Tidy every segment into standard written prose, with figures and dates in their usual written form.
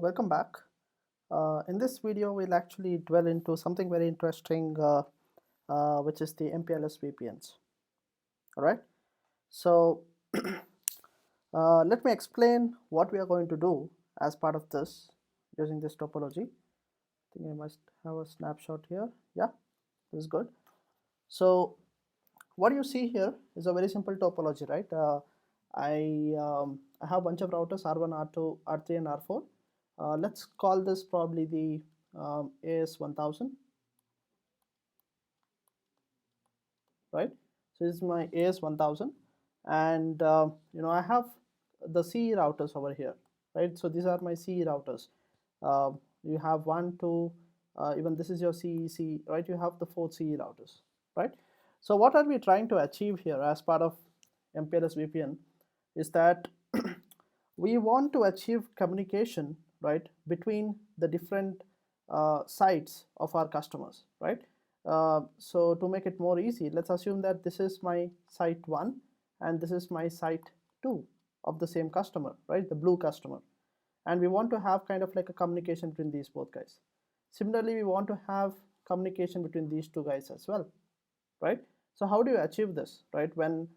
Welcome back. In this video, we'll actually dwell into something very interesting, which is the MPLS VPNs. All right. So let me explain what we are going to do as part of this using this topology. I think I must have a snapshot here. Yeah, this is good. So what you see here is a very simple topology, right? I have a bunch of routers R1, R2, R3, and R4. Let's call this probably the AS1000, right? So this is my AS1000, and I have the CE routers over here, right? So these are my CE routers. You have 1, 2, even this is your CEC, right? You have the 4 CE routers, right? So what are we trying to achieve here as part of MPLS VPN is that we want to achieve communication, right, between the different sites of our customers, right? So to make it more easy, let's assume that this is my site 1 and this is my site 2 of the same customer, right, the blue customer, and we want to have kind of like a communication between these both guys. Similarly, we want to have communication between these two guys as well, right? So how do you achieve this, right? When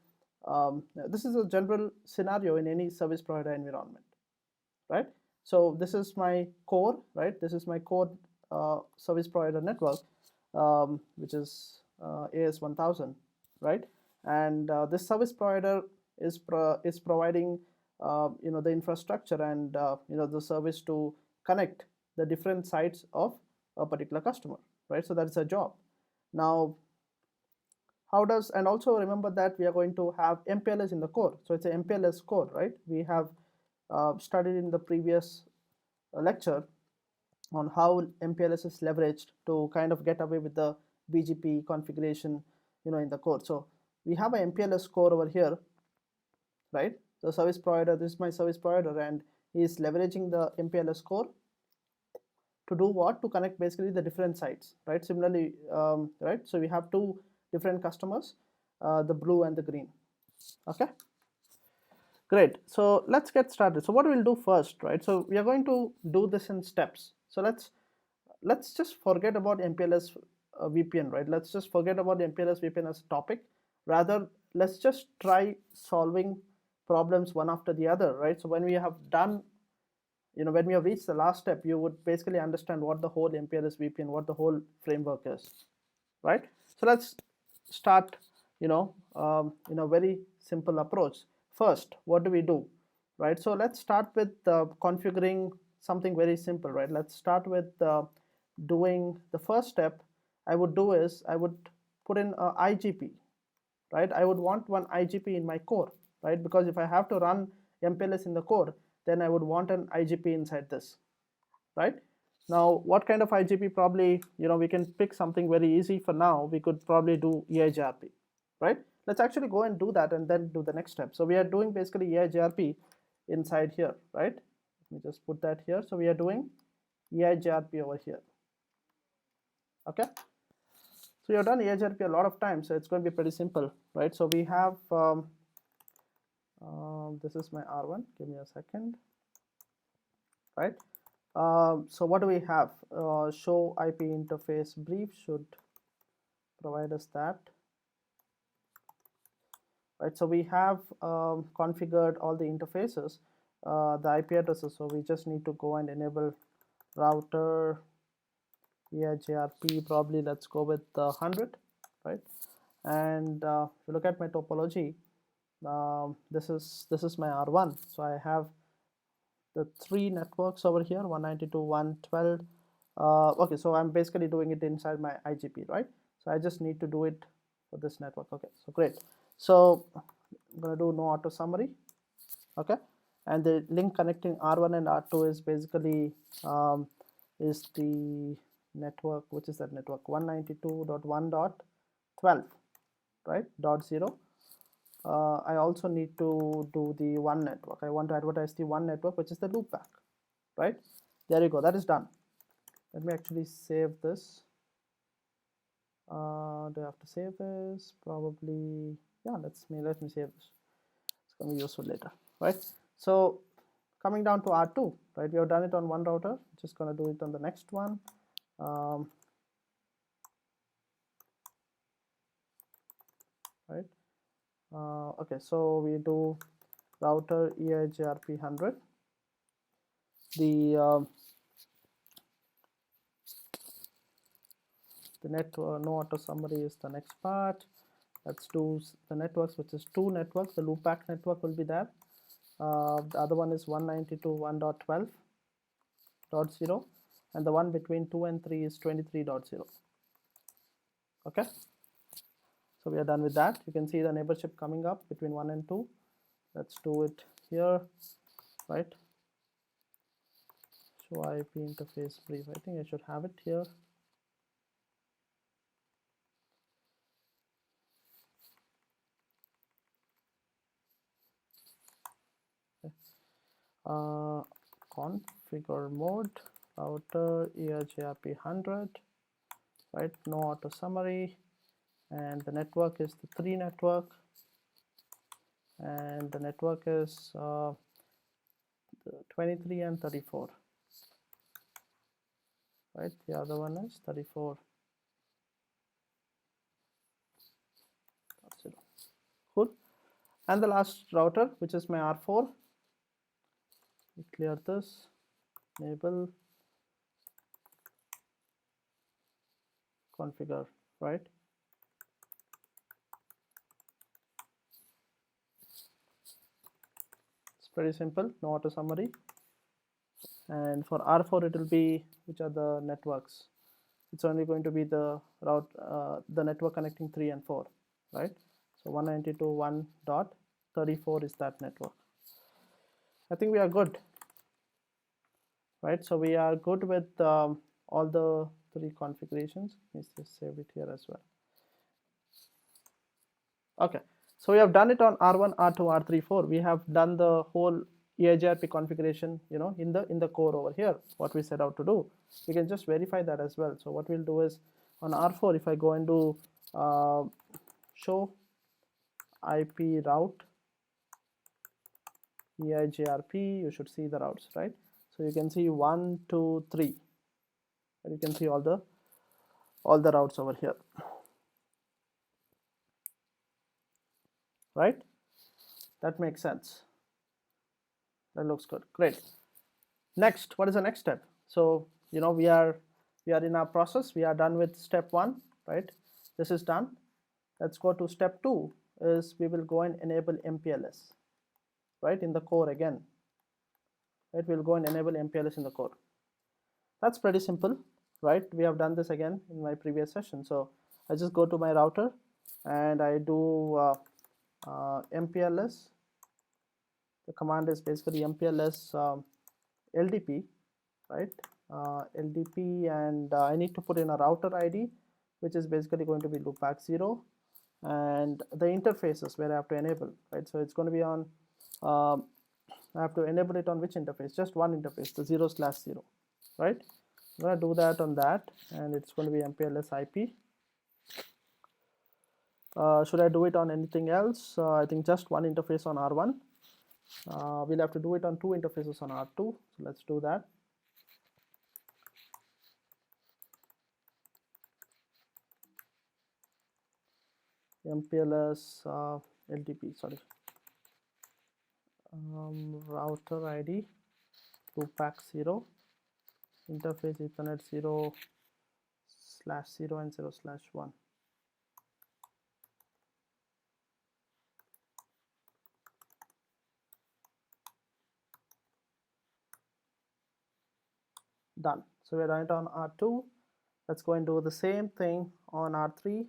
this is a general scenario in any service provider environment, right? So this is my core, right? This is my core service provider network, which is AS1000, right? And this service provider is providing the infrastructure and the service to connect the different sites of a particular customer, right? So that's a job. Now, how does, and also remember that we are going to have MPLS in the core. So it's an MPLS core, right? We have studied in the previous lecture on how MPLS is leveraged to kind of get away with the BGP configuration, in the core. So we have an MPLS core over here, right? So service provider, this is my service provider, and he is leveraging the MPLS core to do what? To connect basically the different sites, right? Similarly, right? So we have two different customers, the blue and the green. Okay, great. So let's get started. So what we'll do first, right? So we are going to do this in steps. So let's just forget about MPLS VPN, right? Let's just forget about MPLS VPN as a topic. Rather, let's just try solving problems one after the other, right? So when we have done, when we have reached the last step, you would basically understand what the whole MPLS VPN, what the whole framework is, right? So let's start, in a very simple approach. First, what do we do, right? So let's start with configuring something very simple, right? Let's start with doing the first step. I would do is I would put in a IGP, right? I would want one IGP in my core, right? Because if I have to run MPLS in the core, then I would want an IGP inside this, right? Now, what kind of IGP? Probably, we can pick something very easy for now. We could probably do EIGRP, right? Let's actually go and do that and then do the next step. So we are doing basically EIGRP inside here, right? Let me just put that here. So we are doing EIGRP over here. Okay. So you have done EIGRP a lot of times, so it's going to be pretty simple, right? So we have this is my R1. Give me a second, right? So what do we have? Show IP interface brief should provide us that, right? So we have configured all the interfaces, the IP addresses. So we just need to go and enable router EIGRP. Probably let's go with 100, right? And if you look at my topology, this is my R1. So I have the 3 networks over here, 192, 112. Okay, so I'm basically doing it inside my IGP, right? So I just need to do it for this network. Okay, so great. So I'm going to do no auto summary. Okay, and the link connecting R1 and R2 is basically is the network, which is that network 192.1.12, right, .0. I also need to do the one network. I want to advertise the one network, which is the loopback, right? There you go. That is done. Let me actually save this. Do I have to save this? Probably, yeah. Let me save this. It's going to be useful later, right? So coming down to R2, right? We have done it on one router, just gonna do it on the next one. Right. Okay, so we do router EIGRP 100. The network no auto summary is the next part. Let's do the networks, which is two networks. The loopback network will be there. The other one is 192.1.12.0, and the one between 2 and 3 is 23.0. Okay, so we are done with that. You can see the neighborship coming up between 1 and 2. Let's do it here, right? Show IP interface brief. I think I should have it here. Configure mode, router EIGRP 100, right? No auto summary, and the network is the 3 network, and the network is 23 and 34, right? The other one is 34. Cool. And the last router, which is my R4. We clear this, enable, configure, right? It's pretty simple, no auto summary. And for R4 it will be, which are the networks? It's only going to be the route, the network connecting 3 and 4, right? So 192.1.34 is that network. I think we are good, right? So we are good with all the 3 configurations. Let's just save it here as well. Okay, so we have done it on R1, R2, R3, 4. We have done the whole EIGRP configuration, you know, in the core over here, what we set out to do. We can just verify that as well. So what we'll do is on R4, if I go and do show IP route EIGRP, you should see the routes, right? So you can see 1, 2, 3, and you can see all the routes over here, right? That makes sense. That looks good. Great. Next, what is the next step? So, you know, we are in our process. We are done with step 1, right? This is done. Let's go to step 2. Is we will go and enable MPLS, right, in the core again. Right, we'll go and enable MPLS in the core. That's pretty simple, right? We have done this again in my previous session. So I just go to my router and I do MPLS. The command is basically MPLS LDP, right? LDP, and I need to put in a router ID, which is basically going to be loopback 0, and the interfaces where I have to enable, right? So it's going to be on, I have to enable it on which interface? Just one interface, the 0/0, right? I'm going to do that on that, and it's going to be MPLS IP. Should I do it on anything else? I think just one interface on R1. We'll have to do it on 2 interfaces on R2. So let's do that. MPLS LDP, sorry. Router ID, loopback 0, interface Ethernet 0/0 and 0/1. Done. So we're done it on R2. Let's go and do the same thing on R3.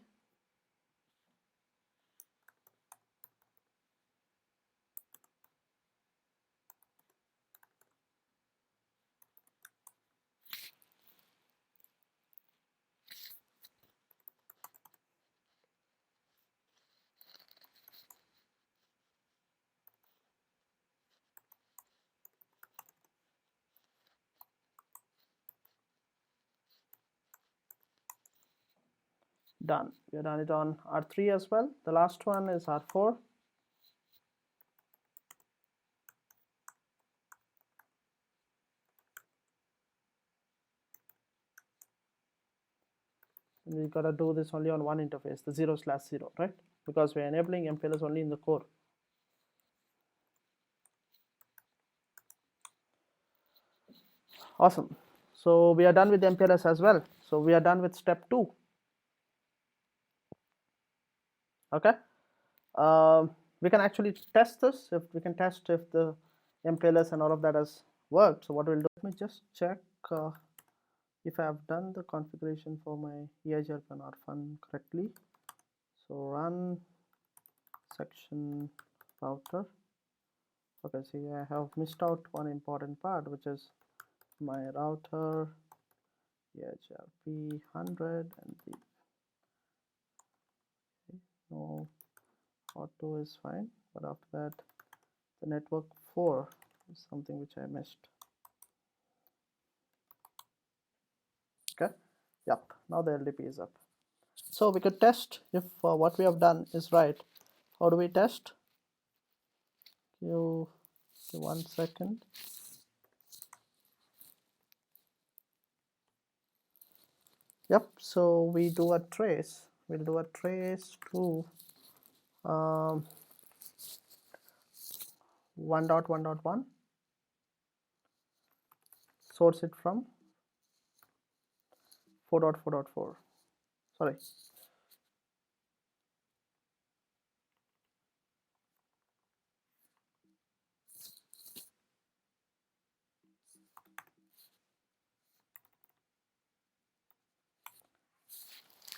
Done. We've done it on R3 as well. The last one is R4. we gotta do this only on one interface, the 0/0, right? Because we're enabling MPLS only in the core. Awesome. So we are done with MPLS as well. So we are done with step 2. Okay. We can actually test this. If we can test if the MPLS and all of that has worked. So what we'll do, let me just check if I have done the configuration for my EIGRP and RFun correctly. So run section router. Okay, see, I have missed out one important part, which is my router EIGRP 100 and the no auto is fine, but after that the network 4 is something which I missed. Okay, yep, now the LDP is up. So we could test if what we have done is right. How do we test? Give 1 second. Yep, so we do a trace. We'll do a trace to 1.1.1, source it from 4.4.4. Sorry.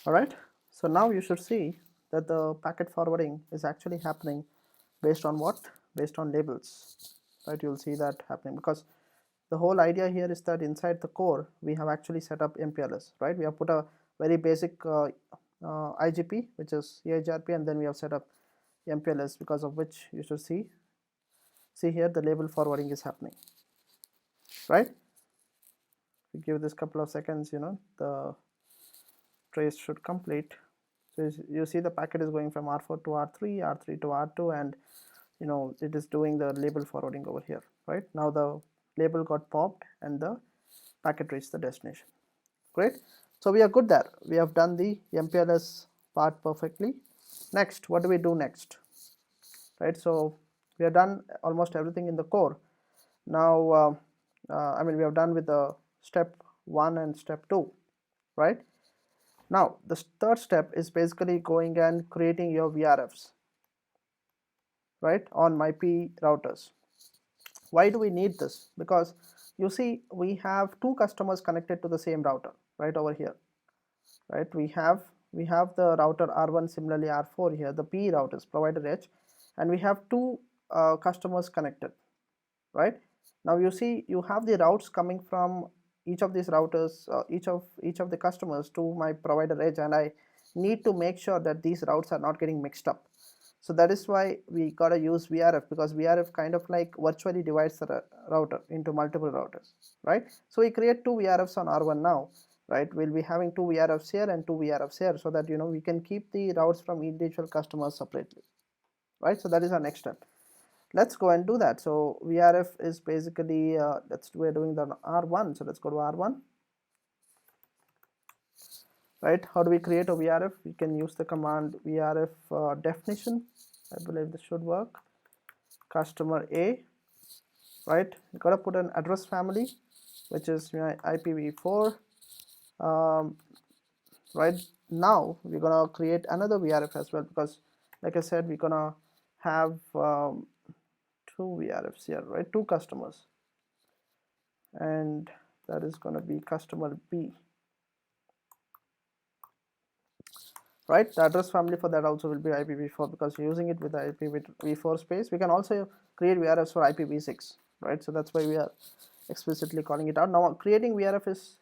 All right. So now you should see that the packet forwarding is actually happening based on what? Based on labels. Right. You'll see that happening because the whole idea here is that inside the core we have actually set up MPLS. Right. We have put a very basic IGP, which is EIGRP, and then we have set up MPLS, because of which you should see here the label forwarding is happening, right? We give this couple of seconds, the trace should complete. So you see the packet is going from R4 to R3, R3 to R2, and it is doing the label forwarding over here. Right now the label got popped and the packet reached the destination. Great. So we are good there. We have done the MPLS part perfectly. Next, what do we do next? Right, so we have done almost everything in the core. Now we have done with the step 1 and step 2, right? Now the third step is basically going and creating your VRFs, right, on my P routers. Why do we need this? Because you see we have two customers connected to the same router right over here, right? We have the router R1, similarly R4 here, the P routers, provider H, and we have two customers connected, right? Now you see you have the routes coming from each of these routers, each of the customers to my provider edge, and I need to make sure that these routes are not getting mixed up. So that is why we gotta use VRF, because VRF kind of like virtually divides the router into multiple routers, right? So we create two VRFs on R1 now, right? We'll be having two VRFs here and two VRFs here, so that we can keep the routes from individual customers separately, right? So that is our next step. Let's go and do that. So VRF is basically we're doing the R1, so let's go to R1. Right, how do we create a VRF? We can use the command VRF definition. I believe this should work. Customer A, right? You gotta put an address family, which is my IPv4. Right now we're gonna create another VRF as well, because like I said, we're gonna have two VRFs here, right? Two customers, and that is going to be customer B, right? The address family for that also will be IPv4, because you're using it with the IPv4 space. We can also create VRFs for IPv6, right? So that's why we are explicitly calling it out. Now creating VRF is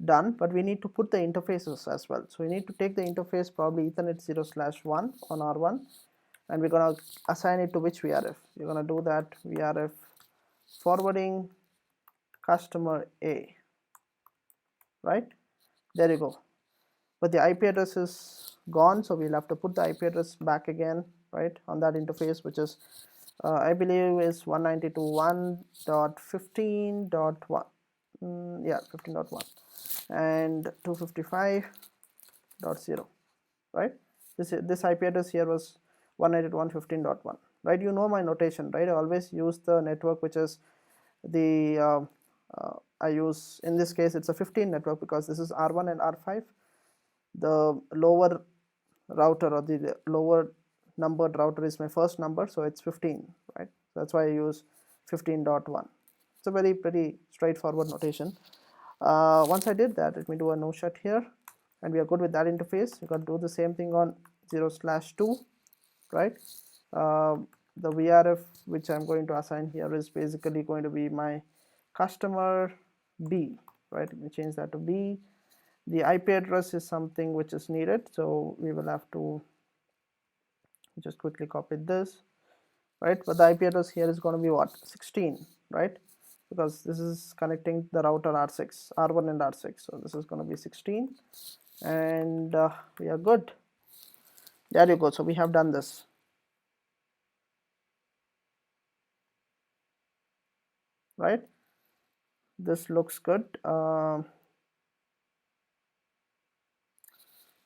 done, but we need to put the interfaces as well. So we need to take the interface, probably Ethernet 0/1 on R1, and we're going to assign it to which VRF. You're going to do that VRF forwarding customer A, right? There you go. But the IP address is gone, so we'll have to put the IP address back again, right, on that interface, which is I believe is 192.1.15.1. Yeah, 15.1 and 255. 192.168.0, right? This IP address here was 192.115.1, right? You know my notation, right? I always use the network which is the I use, in this case it's a 15 network because this is R1 and R5. The lower router or the lower numbered router is my first number, so it's 15, right? That's why I use 15.1. It's a very pretty straightforward notation. Once I did that, let me do a no shut here, and we are good with that interface. You got to do the same thing on 0/2, right? The VRF which I'm going to assign here is basically going to be my customer B, right? Let me change that to B. The IP address is something which is needed, so we will have to just quickly copy this, right? But the IP address here is going to be what? 16, right? Because this is connecting the router R6, R1 and R6, so this is going to be 16, and we are good. There you go. So we have done this, right? This looks good.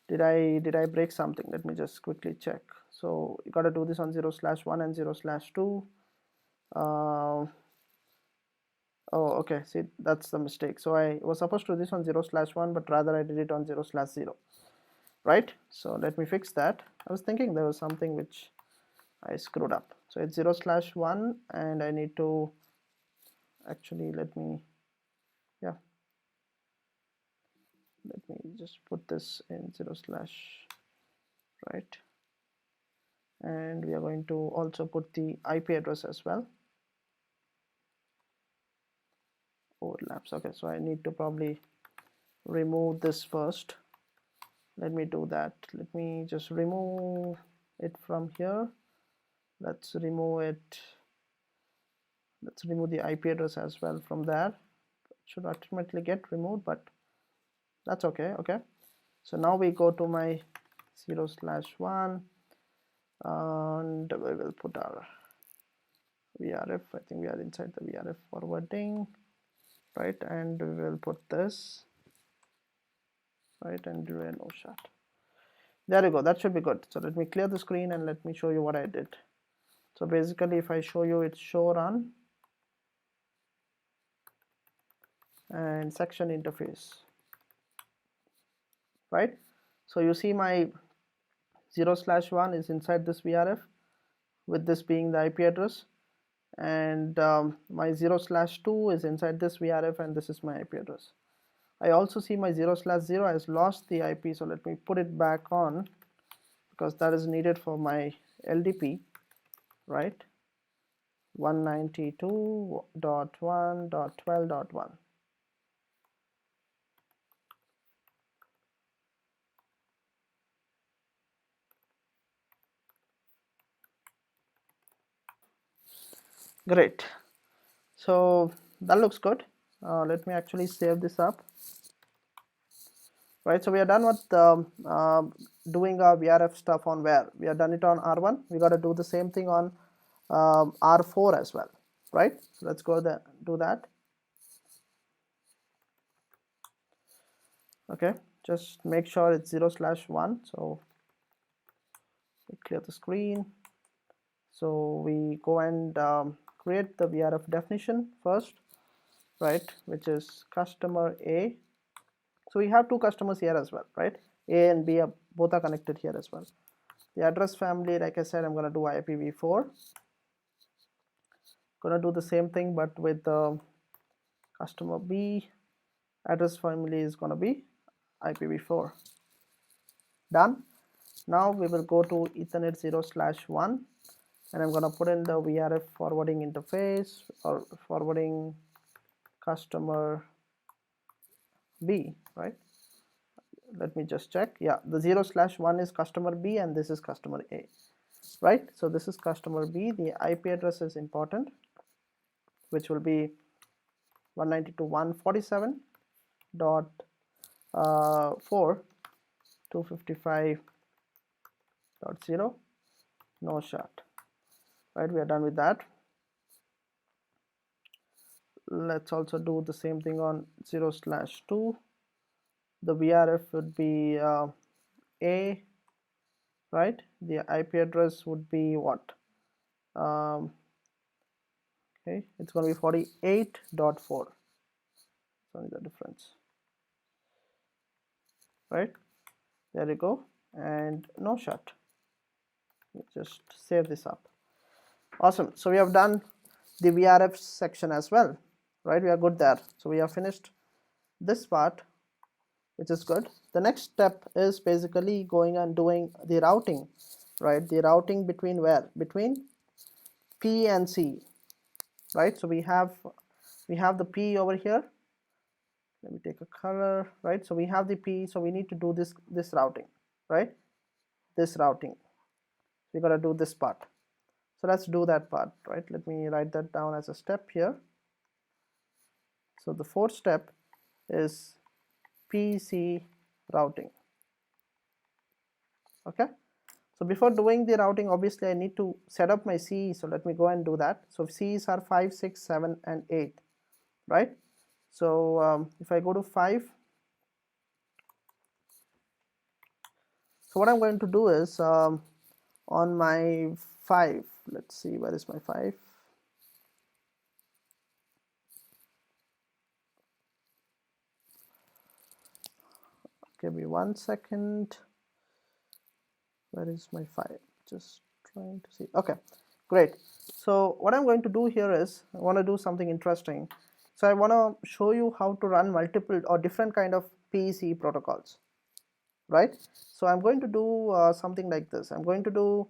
Did I break something? Let me just quickly check. So you got to do this on 0/1 and 0/2. Oh, okay, see, that's the mistake. So I was supposed to do this on 0/1, but rather I did it on 0/0, right? So let me fix that. I was thinking there was something which I screwed up. So it's 0/1, and I need to actually, let me just put this in 0/, right? And we are going to also put the IP address as well. Overlaps. Okay, so I need to probably remove this first. Let me do that. Let me just remove it from here. Let's remove it. Let's remove the IP address as well from there. It should automatically get removed, but that's okay. Okay, so now we go to my 0/1, and we will put our VRF. I think we are inside the VRF forwarding, right? And we will put this, right, and do a no shut. There you go. That should be good. So let me clear the screen and let me show you what I did. So basically, if I show you, it's show run and section interface, right? So you see my 0/1 is inside this VRF, with this being the IP address, and my 0/2 is inside this VRF, and this is my IP address. I also see my 0/0 has lost the IP, so let me put it back on because that is needed for my LDP, right? 192.1.12.1. Great. So that looks good. Let me actually save this up. Right, so we are done with doing our VRF stuff on where we are done it on R1. We got to do the same thing on R4 as well, right? So let's go there, do that. Okay, just make sure it's 0/1. So we clear the screen. So we go and create the VRF definition first, right, which is customer A. So we have two customers here as well, right? A and B are both are connected here as well. The address family, like I said, I'm going to do IPv4. Going to do the same thing, but with the customer B. Address family is going to be IPv4. Done. Now we will go to Ethernet 0/1, and I'm going to put in the VRF forwarding interface or forwarding customer B, right? Let me just check. Yeah, the 0/1 is customer B and this is customer A, right? So this is customer B. The IP address is important, which will be 192.147.4.255.0, no shut, right? We are done with that. Let's also do the same thing on 0/2. The VRF would be A, right? The IP address would be what? Okay, it's going to be 48.4. It's only the difference, right? There you go, and no shut. Just save this up. Awesome. So we have done the VRFs section as well, right? We are good there. So we have finished this part, which is good. The next step is basically going and doing the routing, right? The routing between where? Between P and C, right? So we have the P over here. Let me take a color, right? So we have the P, so we need to do this routing, right? This routing. We got to do this part. So let's do that part, right? Let me write that down as a step here. So the fourth step is PC routing. Okay. So before doing the routing, obviously I need to set up my CE. So let me go and do that. So CEs are 5, 6, 7, and 8, right? So if I go to 5, so what I'm going to do is on my 5, let's see, where is my 5? Give me 1 second. Where is my 5? Just trying to see. Okay, great. So what I'm going to do here is I want to do something interesting. So I want to show you how to run multiple or different kind of PEC protocols, right? So I'm going to do something like this. I'm going to do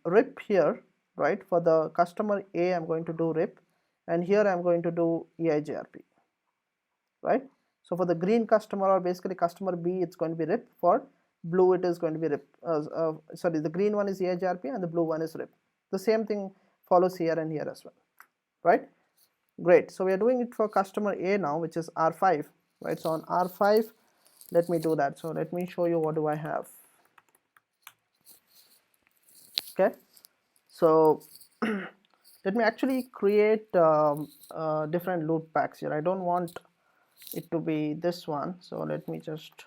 RIP here, right? For the customer A, I'm going to do RIP, and here I'm going to do EIGRP, right? So for the green customer, or basically customer B, it's going to be RIP. For blue, it is going to be RIP. Sorry, the green one is EIGRP and the blue one is RIP. The same thing follows here and here as well, right? Great. So we are doing it for customer A now, which is R5, right? So on R5, let me do that. So let me show you what do I have. Okay. So let me actually create different loop packs here. I don't want it to be this one. So let me just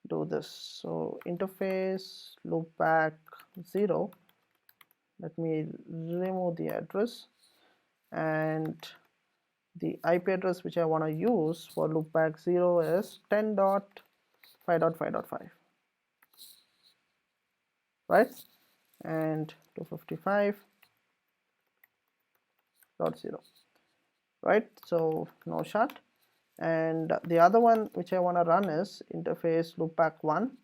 do this. So interface loopback 0. Let me remove the address, and the IP address which I want to use for loopback 0 is 10.5.5.5, right? And 255.0, right? So no shut. And the other one which I want to run is interface loopback 1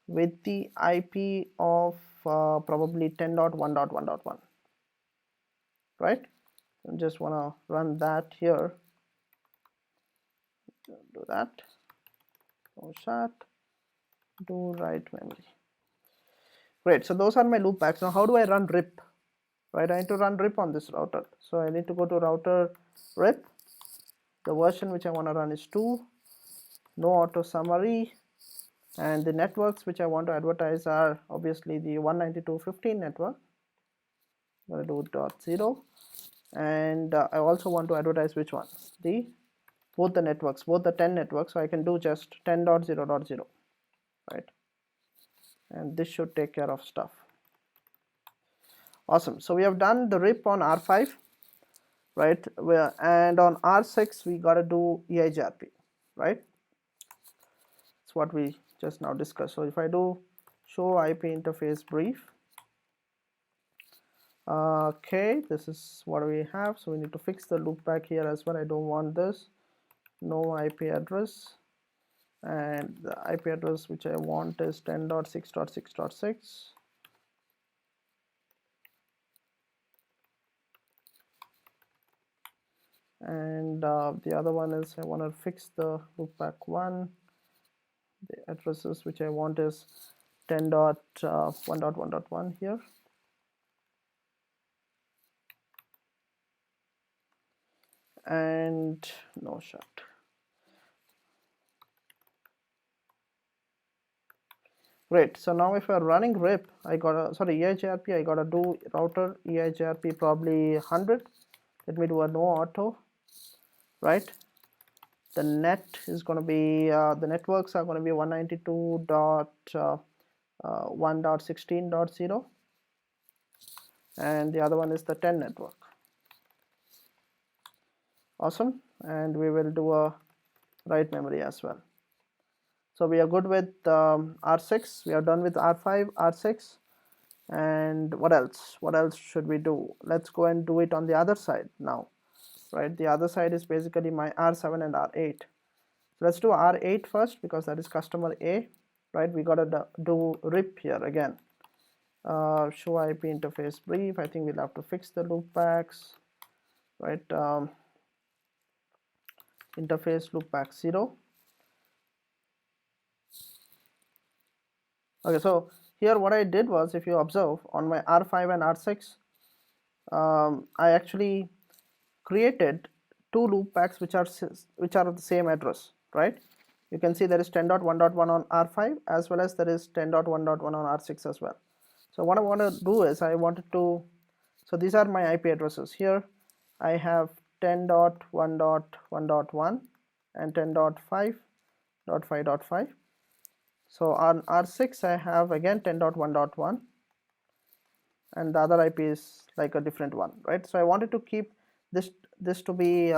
with the IP of probably 10.1.1.1, right? I just want to run that here. Do that. No shut. Do write memory. Great. So those are my loop packs. Now how do I run RIP? Right, I need to run RIP on this router. So I need to go to router RIP. The version which I want to run is 2. No auto summary. And the networks which I want to advertise are obviously the 192.15 network. I'm going to do .0. And I also want to advertise which one? Both the networks, both the 10 networks. So I can do just 10.0.0, right? And this should take care of stuff. Awesome. So we have done the RIP on R5, right? And on R6 we got to do EIGRP, right? That's what we just now discussed. So if I do show IP interface brief, okay, this is what we have. So we need to fix the loopback here as well. I don't want this. No IP address, and the IP address which I want is 10.6.6.6. And the other one is I want to fix the loopback 1. The addresses which I want is 10.1.1.1 here. And no shut. Great. So now if we're running RIP, EIGRP, I gotta do router EIGRP probably 100. Let me do a no auto, right? the net is going to be the networks are going to be 192.1.16.0, and the other one is the 10 network. Awesome. And we will do a write memory as well. So we are good with R6, we are done with R5, R6, and what else should we do? Let's go and do it on the other side now, right? The other side is basically my R7 and R8. So let's do R8 first, because that is customer A, right? We got to do RIP here again. Show IP interface brief. I think we'll have to fix the loopbacks, right? Interface loopback 0. Okay, so here what I did was, if you observe on my R5 and R6, I actually created two loopbacks which are of the same address, right? You can see there is 10.1.1 on R5 as well as there is 10.1.1 on R6 as well. So what I want to do is so these are my IP addresses. Here I have 10.1.1.1 and 10.5.5.5. So on R6 I have again 10.1.1, and the other IP is like a different one, right? So I wanted to keep this to be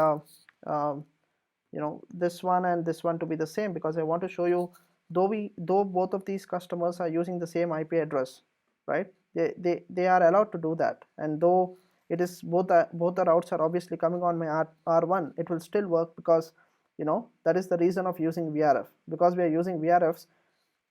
this one and this one to be the same, because I want to show you, though both of these customers are using the same IP address, right? They are allowed to do that, and though it is both the routes are obviously coming on my R1, it will still work, because that is the reason of using VRF, because we are using VRFs,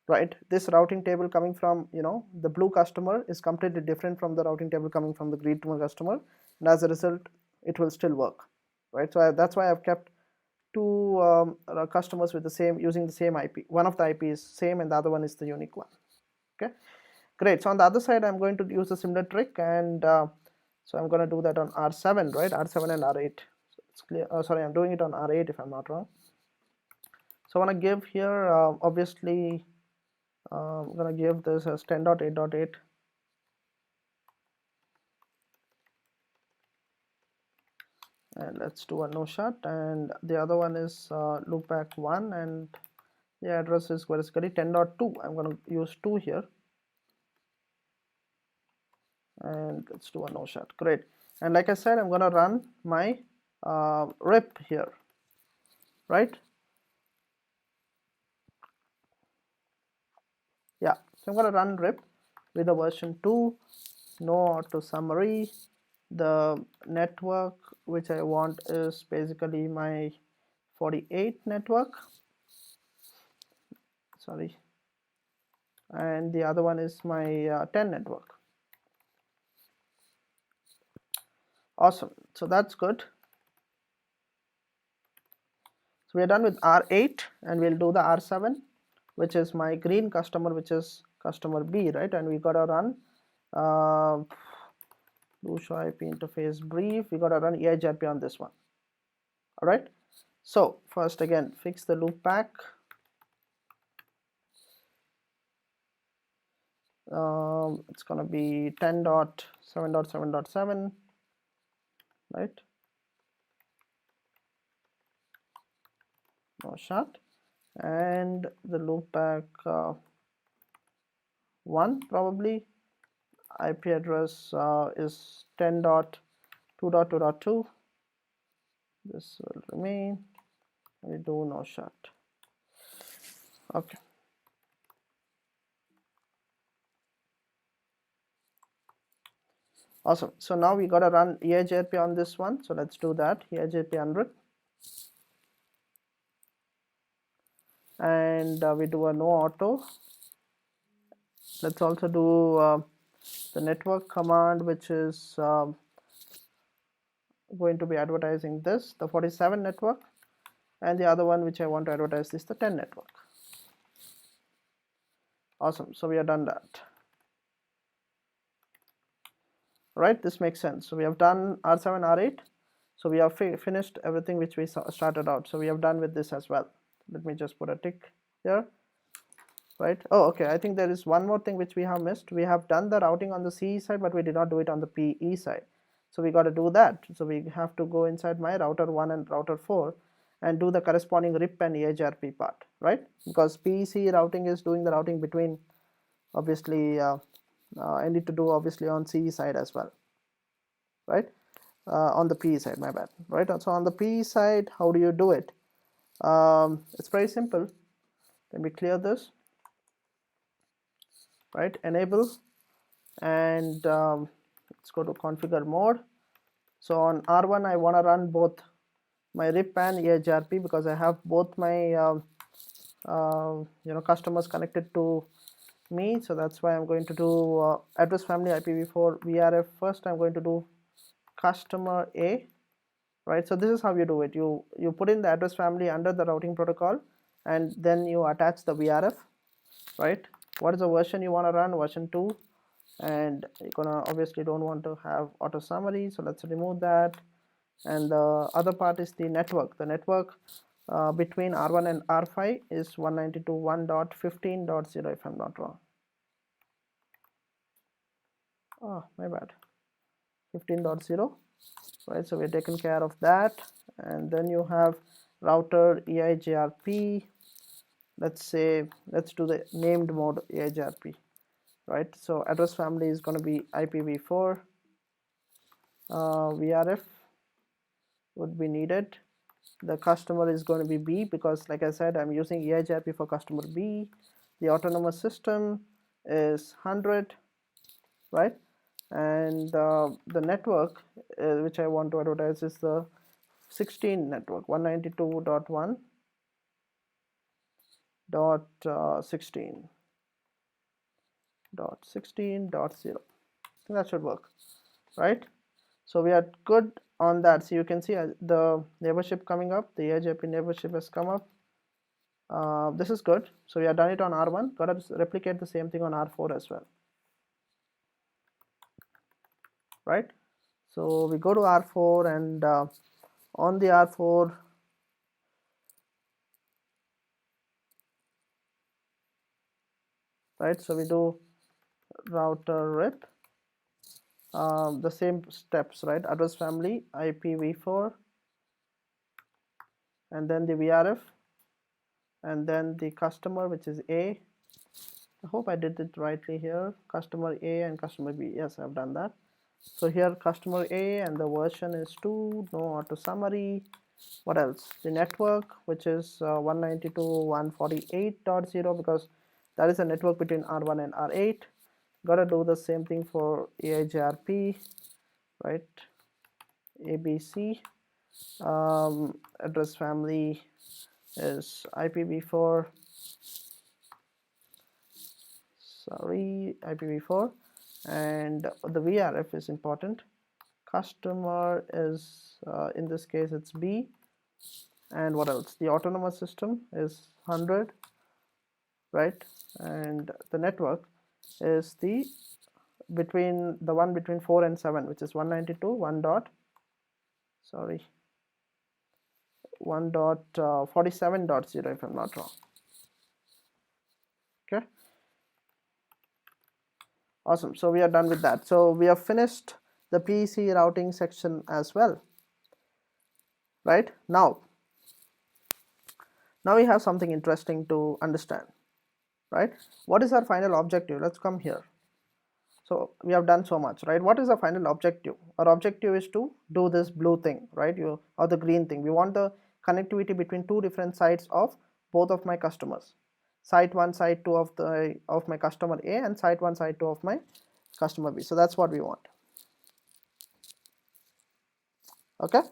right? This routing table coming from the blue customer is completely different from the routing table coming from the green customer, and as a result it will still work, right? So that's why I've kept two customers with using the same IP. One of the IP is same and the other one is the unique one. Okay, great. So on the other side I'm going to use a similar trick, and so I'm going to do that on R7, right? R7 and R8. So it's clear. Sorry, I'm doing it on R8 if I'm not wrong. So I want to give here obviously I'm going to give this as 10.8.8. and let's do a no shut, and the other one is loopback 1, and the address is basically 10.2. I'm going to use 2 here, and let's do a no shut. Great. And like I said, I'm going to run my RIP here, right? Yeah, so I'm going to run RIP with a version 2, no auto summary. The network which I want is basically my 48 network, sorry, and the other one is my 10 network. Awesome, so that's good. So we are done with R8, and we'll do the R7, which is my green customer, which is customer B, right? And we gotta run do show IP interface brief. We gotta run EIGRP on this one. All right. So first again, fix the loopback. It's gonna be 10.7.7.7, right? No shut, and the loopback 1 probably. IP address is 10.2.2.2. This will remain. We do no shut. Okay. Awesome. So now we got to run EIGRP on this one. So let's do that. EIGRP unrip. And we do a no auto. Let's also do the network command, which is going to be advertising this, the 47 network, and the other one which I want to advertise is the 10 network. Awesome. So we have done that. Right, this makes sense. So we have done R7, R8. So we have finished everything which we started out. So we have done with this as well. Let me just put a tick here. Right. Oh, okay. I think there is one more thing which we have missed. We have done the routing on the CE side, but we did not do it on the PE side. So we got to do that. So we have to go inside my router 1 and router 4 and do the corresponding RIP and EIGRP part, right? Because PEC routing is doing the routing between, obviously I need to do obviously on CE side as well, right? On the PE side, my bad, right? So on the PE side, how do you do it? It's very simple. Let me clear this, right? Enable, and let's go to configure mode. So on R1 I want to run both my RIP and EIGRP because I have both my customers connected to me, so that's why I'm going to do address family IPv4 VRF first. I'm going to do customer A, right? So this is how you do it. You put in the address family under the routing protocol, and then you attach the VRF, right? What is the version you want to run? Version 2, and you're gonna obviously don't want to have auto summary, so let's remove that. And the other part is the network. The network between R1 and R5 is 192.1.15.0 if I'm not wrong. Oh, my bad. 15.0, right? So we're taking care of that. And then you have router EIGRP. Let's do the named mode EIGRP, right? So address family is going to be IPv4. VRF would be needed. The customer is going to be B because, like I said, I'm using EIGRP for customer B. The autonomous system is 100, right? And the network which I want to advertise is the 16 network, 192.1.16.0. That should work, right? So we are good on that. So you can see the neighborship coming up. The EIGRP neighborship has come up. This is good. So we have done it on R1. Got to replicate the same thing on R4 as well, right? So we go to R4, and on the R4, right? So we do router RIP, the same steps, right? Address family IPv4, and then the VRF, and then the customer, which is A. I hope I did it rightly here. Customer A and customer B. Yes, I've done that. So here customer A, and the version is 2, no auto summary. What else? The network, which is 192.148.0 because that is a network between R1 and R8. Gotta do the same thing for EIGRP, right? ABC. Address family is IPv4. IPv4, and the VRF is important. Customer is in this case it's B, and what else? The autonomous system is 100, right? And the network is the one between 4 and 7, which is 192.1.47.0 if I'm not wrong. Okay, awesome. So we are done with that. So we have finished the PEC routing section as well, right? Now we have something interesting to understand, right? What is our final objective? Let's come here. So we have done so much, right? What is the final objective? Our objective is to do this blue thing, right? Or the green thing. We want the connectivity between two different sites of both of my customers. Site 1, site 2 of my customer A, and site 1, site 2 of my customer B. So that's what we want. Okay.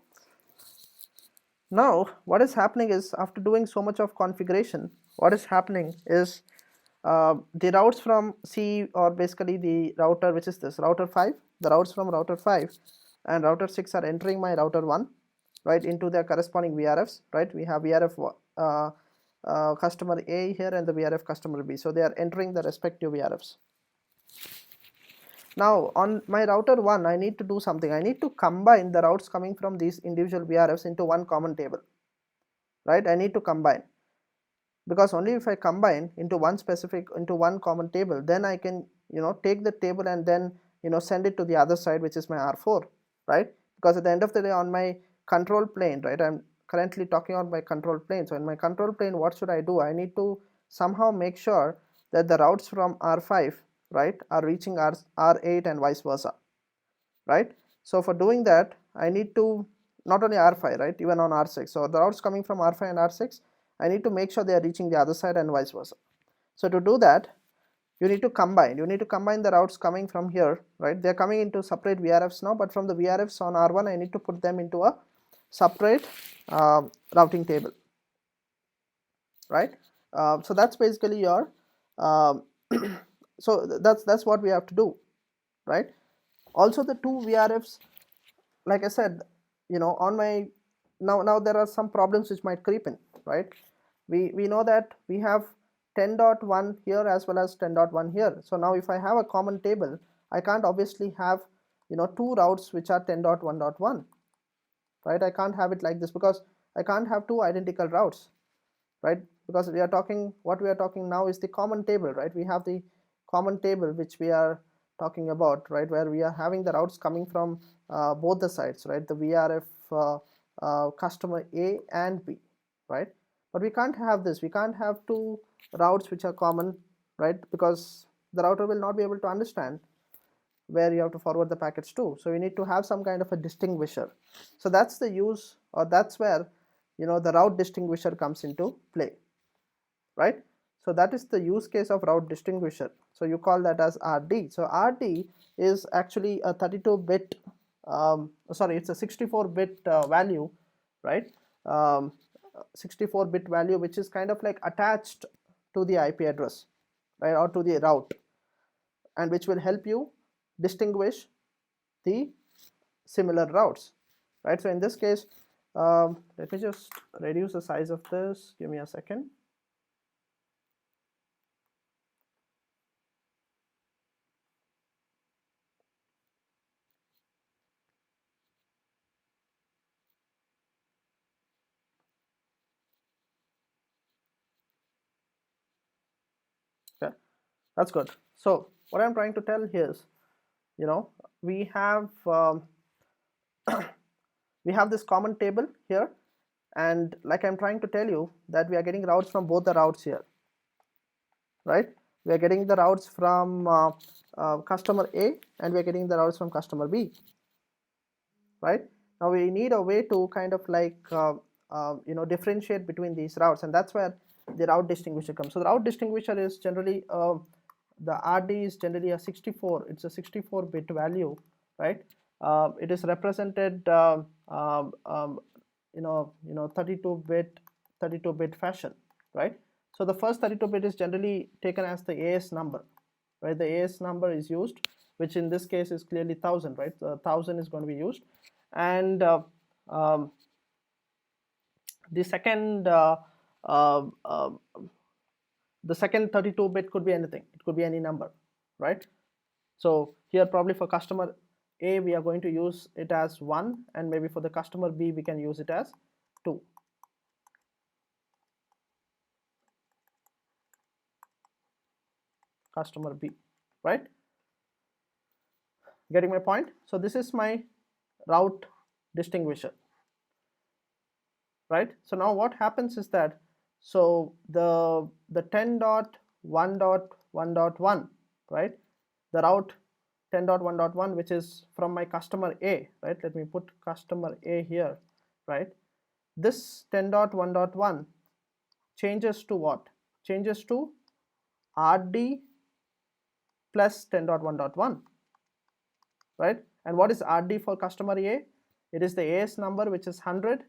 Now what is happening is, after doing so much of configuration, what is happening is the routes from C, or basically the router, which is this router 5, the routes from router 5 and router 6 are entering my router 1, right, into their corresponding VRFs, right? We have VRF customer A here and the VRF customer B, so they are entering the respective VRFs. Now on my router 1, I need to do something. I need to combine the routes coming from these individual VRFs into one common table, right? I need to combine, because only if I combine into one common table, then I can take the table and then send it to the other side, which is my R4, right? Because at the end of the day, on my control plane, right, currently talking about my control plane. So in my control plane, what should I do? I need to somehow make sure that the routes from R5, right, are reaching R8 and vice versa, right? So for doing that, I need to not only R5, right, even on R6. So the routes coming from R5 and R6, I need to make sure they are reaching the other side and vice versa. So to do that, you need to combine the routes coming from here, right? They're coming into separate VRFs now, but from the VRFs on R1, I need to put them into a separate routing table, right? So that's basically your so that's what we have to do, right? Also the two VRFs, like I said, on my now there are some problems which might creep in, right? We know that we have 10.1 here as well as 10.1 here. So now if I have a common table, I can't obviously have two routes which are 10.1.1, right? I can't have it like this because I can't have two identical routes, right? Because what we are talking now is the common table, right? We have the common table which we are talking about, right, where we are having the routes coming from both the sides, right? The VRF customer A and B, right? But we can't have this. We can't have two routes which are common, right? Because the router will not be able to understand where you have to forward the packets to. So you need to have some kind of a distinguisher. So that's the use, or that's where the route distinguisher comes into play, right? So that is the use case of route distinguisher. So you call that as RD. So RD is actually a 32-bit sorry, it's a 64-bit value, right? 64-bit value which is kind of like attached to the IP address, right, or to the route, and which will help you distinguish the similar routes, right? So in this case, let me just reduce the size of this. Give me a second. Okay, that's good. So what I'm trying to tell here is, we have we have this common table here, and like I'm trying to tell you that we are getting routes from both the routes here, right? We are getting the routes from customer A, and we are getting the routes from customer B, right? Now we need a way to kind of like differentiate between these routes, and that's where the route distinguisher comes. So the route distinguisher is generally the RD is generally a 64. It's a 64-bit value, right? It is represented 32-bit fashion, right? So the first 32-bit is generally taken as the AS number, right? The AS number is used, which in this case is clearly 1000, right? The 1000 is going to be used, and the second the second 32-bit could be anything. It could be any number, right? So here probably for customer A we are going to use it as 1, and maybe for the customer B we can use it as 2. Customer B, right? Getting my point? So this is my route distinguisher, right? So now what happens is that, so the 10.1.1.1, right, the route 10.1.1, which is from my customer A, right? Let me put customer A here, right? This 10.1.1 changes to what? Changes to RD plus 10.1.1, right? And what is RD for customer A? It is the AS number, which is 1000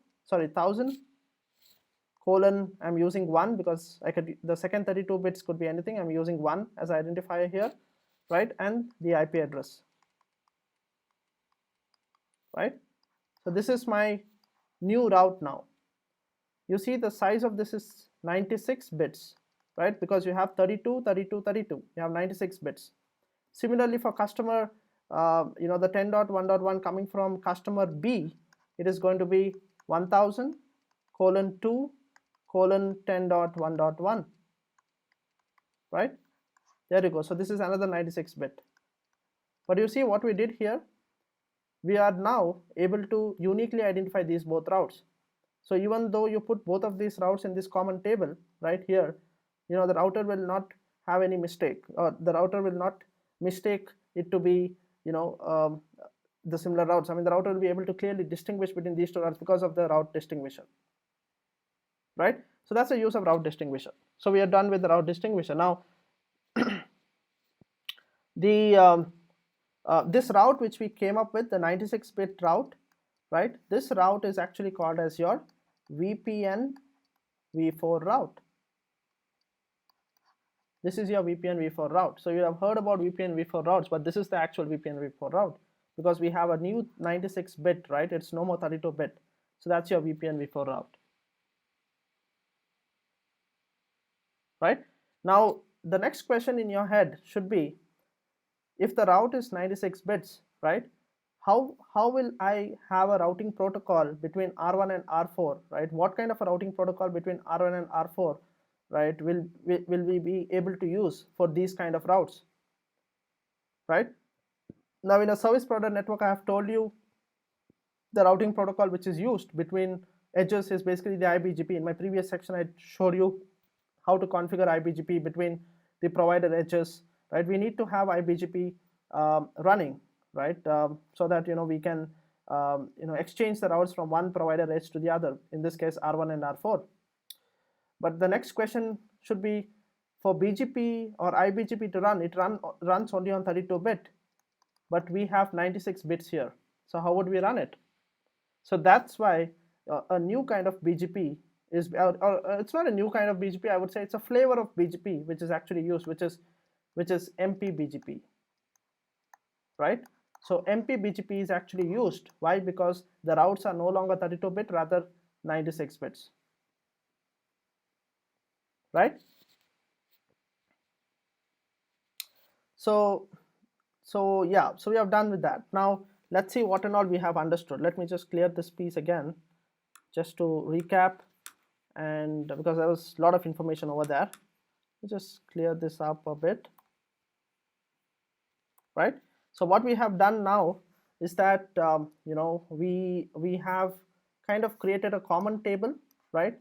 colon, I'm using 1 because the second 32 bits could be anything. I'm using 1 as identifier here, right? And the IP address, right? So this is my new route now. You see the size of this is 96 bits, right? Because you have 32, 32, 32. You have 96 bits. Similarly for customer, the 10.1.1 coming from customer B, it is going to be 1000 colon 2 colon 10.1.1, right? There you go. So this is another 96 bit. But you see what we did here? We are now able to uniquely identify these both routes. So even though you put both of these routes in this common table right here, you know, the router will not have any mistake, or the router will not mistake it to be, you know, the similar routes. I mean, the router will be able to clearly distinguish between these two routes because of the route distinguisher, right? So that's the use of route distinguisher. So we are done with the route distinguisher. Now the this route which we came up with, the 96-bit route, right? This route is actually called as your VPN v4 route. This is your VPN v4 route. So you have heard about VPN v4 routes, but this is the actual VPN v4 route, because we have a new 96-bit, right? It's no more 32-bit. So that's your VPN v4 route, right? Now the next question in your head should be, if the route is 96 bits, right, how will I have a routing protocol between R1 and R4, right? What kind of a routing protocol between R1 and R4, right, will we be able to use for these kind of routes, right? Now in a service provider network, I have told you the routing protocol which is used between edges is basically the IBGP. In my previous section, I showed you how to configure IBGP between the provider edges, right? We need to have IBGP running, right, so that, you know, we can you know, exchange the routes from one provider edge to the other, in this case R1 and R4. But the next question should be, for BGP or IBGP to run, it runs only on 32-bit, but we have 96 bits here. So how would we run it? So that's why a new kind of BGP is, or it's not a new kind of BGP, I would say it's a flavor of BGP which is actually used, which is MP-BGP, right? So MP-BGP is actually used. Why? Because the routes are no longer 32-bit, rather 96 bits, right? So yeah, so we have done with that. Now let's see what and all we have understood. Let me just clear this piece again, just to recap, and because there was a lot of information over there, just clear this up a bit, right? So what we have done now is that you know, we have kind of created a common table, right?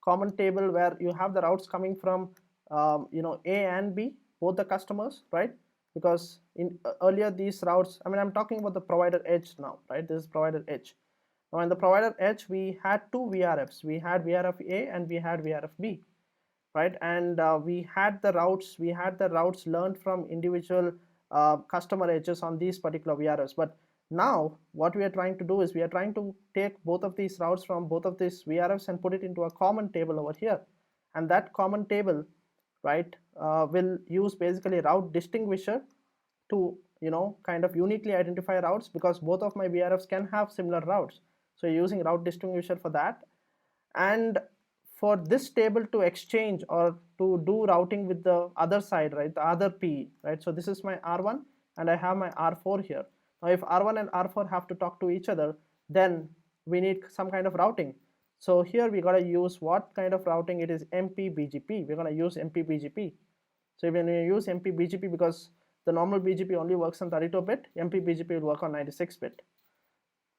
Common table where you have the routes coming from you know, A and B, both the customers, right? Because in earlier these routes, I mean, I'm talking about the provider edge now, right? This is provider edge. Now in the provider edge, we had two VRFs. We had VRF A and we had VRF B, right? And we had the routes learned from individual customer edges on these particular VRFs. But now what we are trying to do is we are trying to take both of these routes from both of these VRFs and put it into a common table over here. And that common table, right, will use basically route distinguisher to, you know, kind of uniquely identify routes, because both of my VRFs can have similar routes. So using route distinguisher for that, and for this table to exchange or to do routing with the other side, right, the other PE, right? So this is my R1 and I have my R4 here. Now if R1 and R4 have to talk to each other, then we need some kind of routing. So here we gotta use what kind of routing? It is MP-BGP. We're gonna use MP-BGP. So when you use MP-BGP, because the normal BGP only works on 32-bit, MP-BGP will work on 96-bit,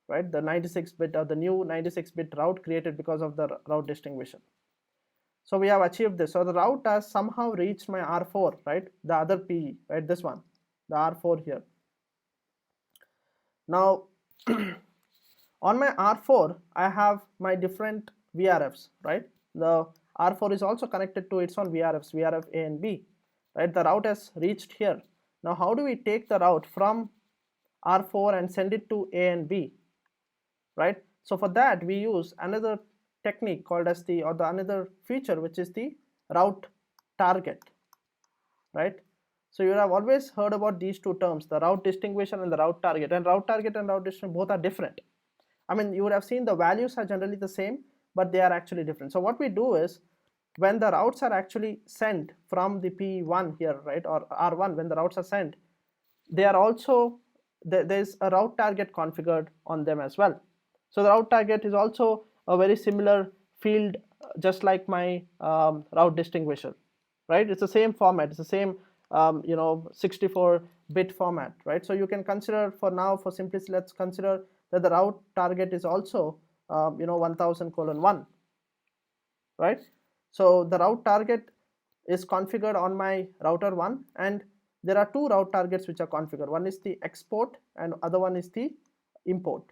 right? The 96-bit or the new 96-bit route created because of the route distinguisher. So we have achieved this. So the route has somehow reached my R4, right? The other PE, right? This one, the R4 here. Now on my R4, I have my different VRFs, right? The R4 is also connected to its own VRFs, VRF A and B, right? The route has reached here. Now how do we take the route from R4 and send it to A and B, right? So for that we use another technique called as another feature, which is the route target, right? So you have always heard about these two terms, the route distinguisher and the route target, and route target and route distinguisher both are different. I mean, you would have seen the values are generally the same, but they are actually different. So what we do is, when the routes are actually sent from the P1 here, right, or R1, when the routes are sent, they are also, there's a route target configured on them as well. So the route target is also a very similar field, just like my route distinguisher, right? It's the same format, it's the same you know, 64-bit format, right? So you can consider, for now, for simplicity, let's consider that the route target is also 1000:1, right? So the route target is configured on my router 1, and there are two route targets which are configured. One is the export and other one is the import,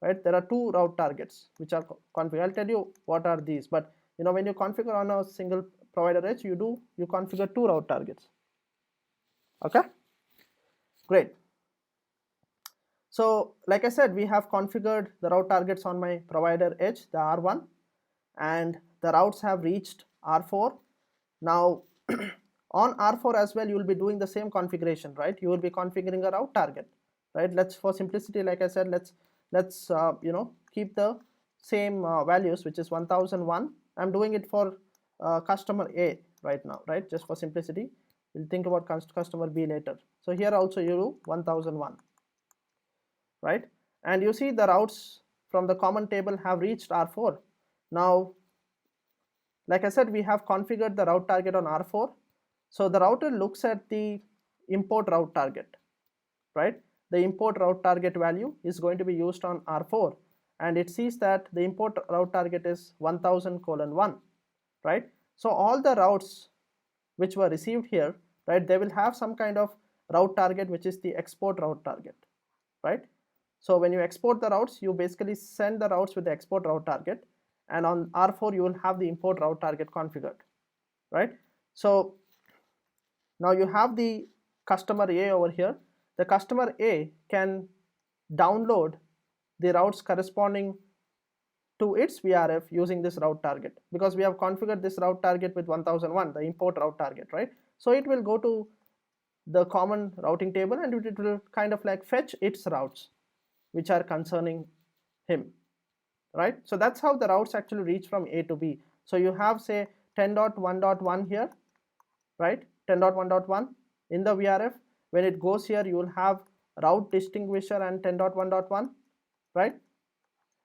right? There are two route targets which are configured. I'll tell you what are these, but when you configure on a single provider edge, you configure two route targets. Okay, great. So like I said, we have configured the route targets on my provider edge, the R1, and the routes have reached R4. Now on R4 as well, you will be doing the same configuration, right? You will be configuring a route target, right? Let's, for simplicity, like I said, let's keep the same values, which is 1001. I'm doing it for customer A right now, right? Just for simplicity, we'll think about customer B later. So here also you do 1001, right? And you see the routes from the common table have reached R4. Now, like I said, we have configured the route target on R4. So the router looks at the import route target, right? The import route target value is going to be used on R4, and it sees that the import route target is 1000:1, right? So all the routes which were received here, right, they will have some kind of route target which is the export route target, right? So when you export the routes, you basically send the routes with the export route target, and on R4 you will have the import route target configured, right? So now you have the customer A over here. The customer A can download the routes corresponding to its VRF using this route target, because we have configured this route target with 1001, the import route target, right? So it will go to the common routing table and it will kind of like fetch its routes which are concerning him, right? So that's how the routes actually reach from A to B. So you have, say, 10.1.1 here, right? 10.1.1 in the VRF. When it goes here, you will have route distinguisher and 10.1.1, right?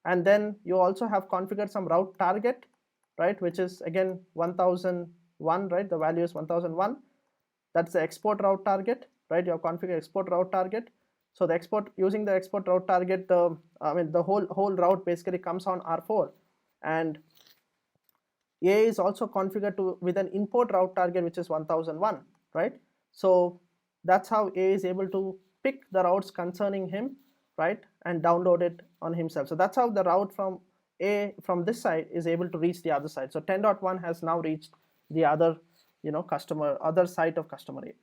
And then you also have configured some route target, right, which is again 1001, right? The value is 1001. That's the export route target, right? You have configured export route target. So the export, using the export route target, the whole route basically comes on R4, and A is also configured with an import route target which is 1001, right? So that's how A is able to pick the routes concerning him, right, and download it on himself. So that's how the route from A, from this side, is able to reach the other side. So 10.1 has now reached the other other site of customer A,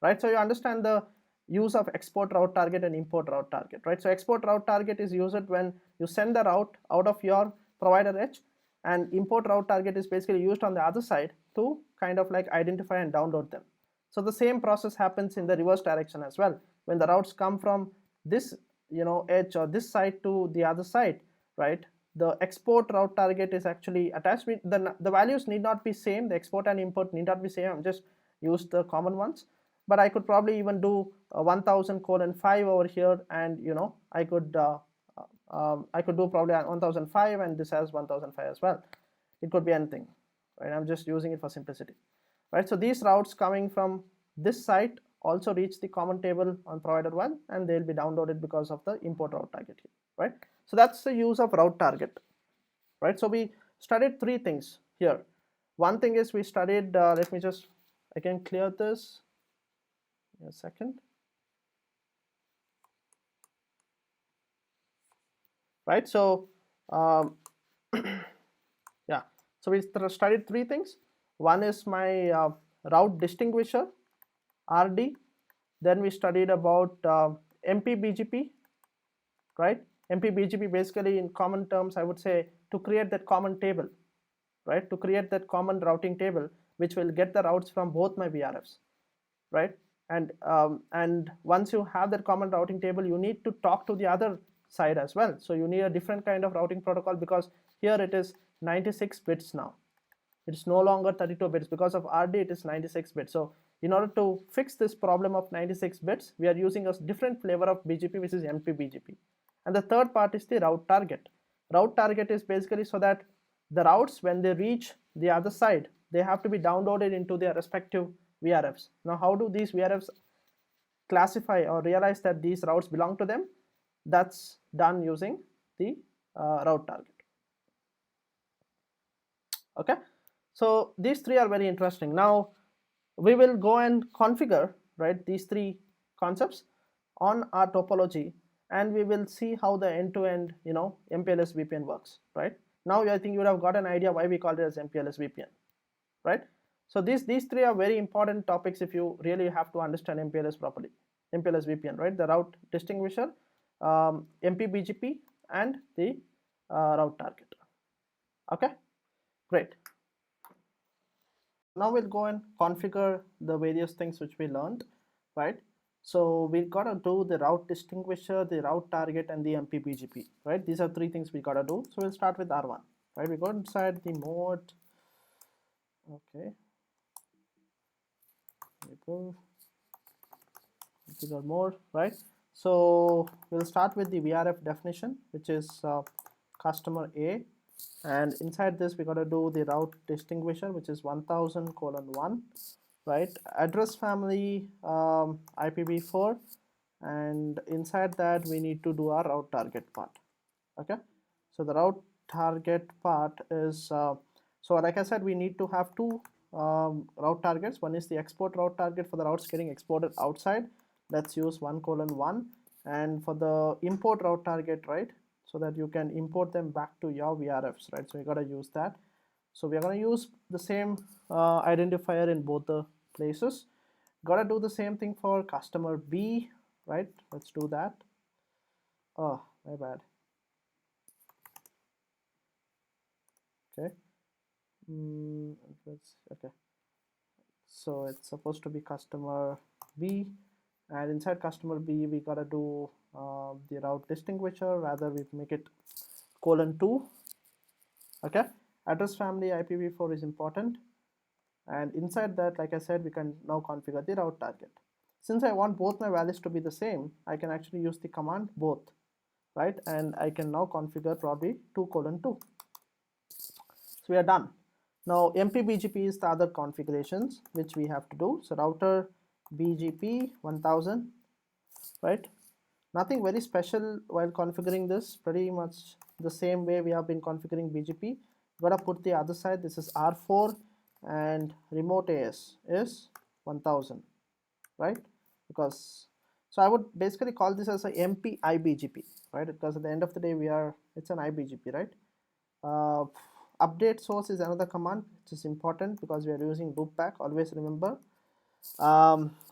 right? So you understand the use of export route target and import route target, right? So export route target is used when you send the route out of your provider edge, and import route target is basically used on the other side to kind of like identify and download them. So the same process happens in the reverse direction as well. When the routes come from this edge or this side to the other side, right, the export route target is actually attached with the values need not be same. The export and import need not be same. I'm just used the common ones, but I could probably even do 1000:5 over here, and I could do probably 1005, and this has 1005 as well. It could be anything, right? I'm just using it for simplicity, right? So these routes coming from this site also reach the common table on provider 1, and they'll be downloaded because of the import route target here, right? So that's the use of route target, right? So we studied three things here. One thing is we studied, let me just again clear this in a second, right? So yeah, so we studied three things. One is my route distinguisher, RD. Then we studied about MP-BGP, right? MP-BGP basically, in common terms, I would say, to create that common table, right? To create that common routing table which will get the routes from both my VRFs, right? And once you have that common routing table, you need to talk to the other side as well. So you need a different kind of routing protocol, because here it is 96 bits now. It's no longer 32 bits. Because of RD, it is 96 bits. So in order to fix this problem of 96 bits, we are using a different flavor of BGP, which is MP-BGP. And the third part is the route target. Route target is basically so that the routes, when they reach the other side, they have to be downloaded into their respective VRFs. Now, how do these VRFs classify or realize that these routes belong to them? That's done using the route target. Okay, so these three are very interesting. Now we will go and configure, right, these three concepts on our topology, and we will see how the end-to-end, MPLS VPN works, right? Now I think you would have got an idea why we call it as MPLS VPN, right? So these three are very important topics if you really have to understand MPLS properly. MPLS VPN, right? The route distinguisher, MP-BGP, and the route target. Okay, great. Now we'll go and configure the various things which we learned, right? So we gotta do the route distinguisher, the route target, and the MP-BGP, right? These are three things we gotta do. So we'll start with R1, right? We go inside the mode. Okay, we go configure more, right? So we'll start with the VRF definition, which is customer A, and inside this we got to do the route distinguisher, which is 1000:1, right? Address family, IPv4, and inside that we need to do our route target part. Okay, so the route target part is so like I said, we need to have two route targets. One is the export route target for the routes getting exported outside. Let's use 1:1, and for the import route target, right, so that you can import them back to your VRFs, right? So you got to use that. So we are going to use the same identifier in both the places. Got to do the same thing for customer B, right? Let's do that. Oh, my bad. Okay. Okay. So it's supposed to be customer B, and inside customer B we gotta do the route distinguisher. Rather, we make it :2. Okay, address family IPv4 is important, and inside that, like I said, we can now configure the route target. Since I want both my values to be the same, I can actually use the command both, right? And I can now configure probably 2:2. So we are done. Now MP-BGP is the other configurations which we have to do. So router BGP 1000, right? Nothing very special while configuring this, pretty much the same way we have been configuring BGP. Gotta put the other side, this is R4, and remote AS is 1000, right? Because, so I would basically call this as a MP-IBGP, right? Because at the end of the day, it's an IBGP, right? Update source is another command which is important because we are using loopback. Always remember.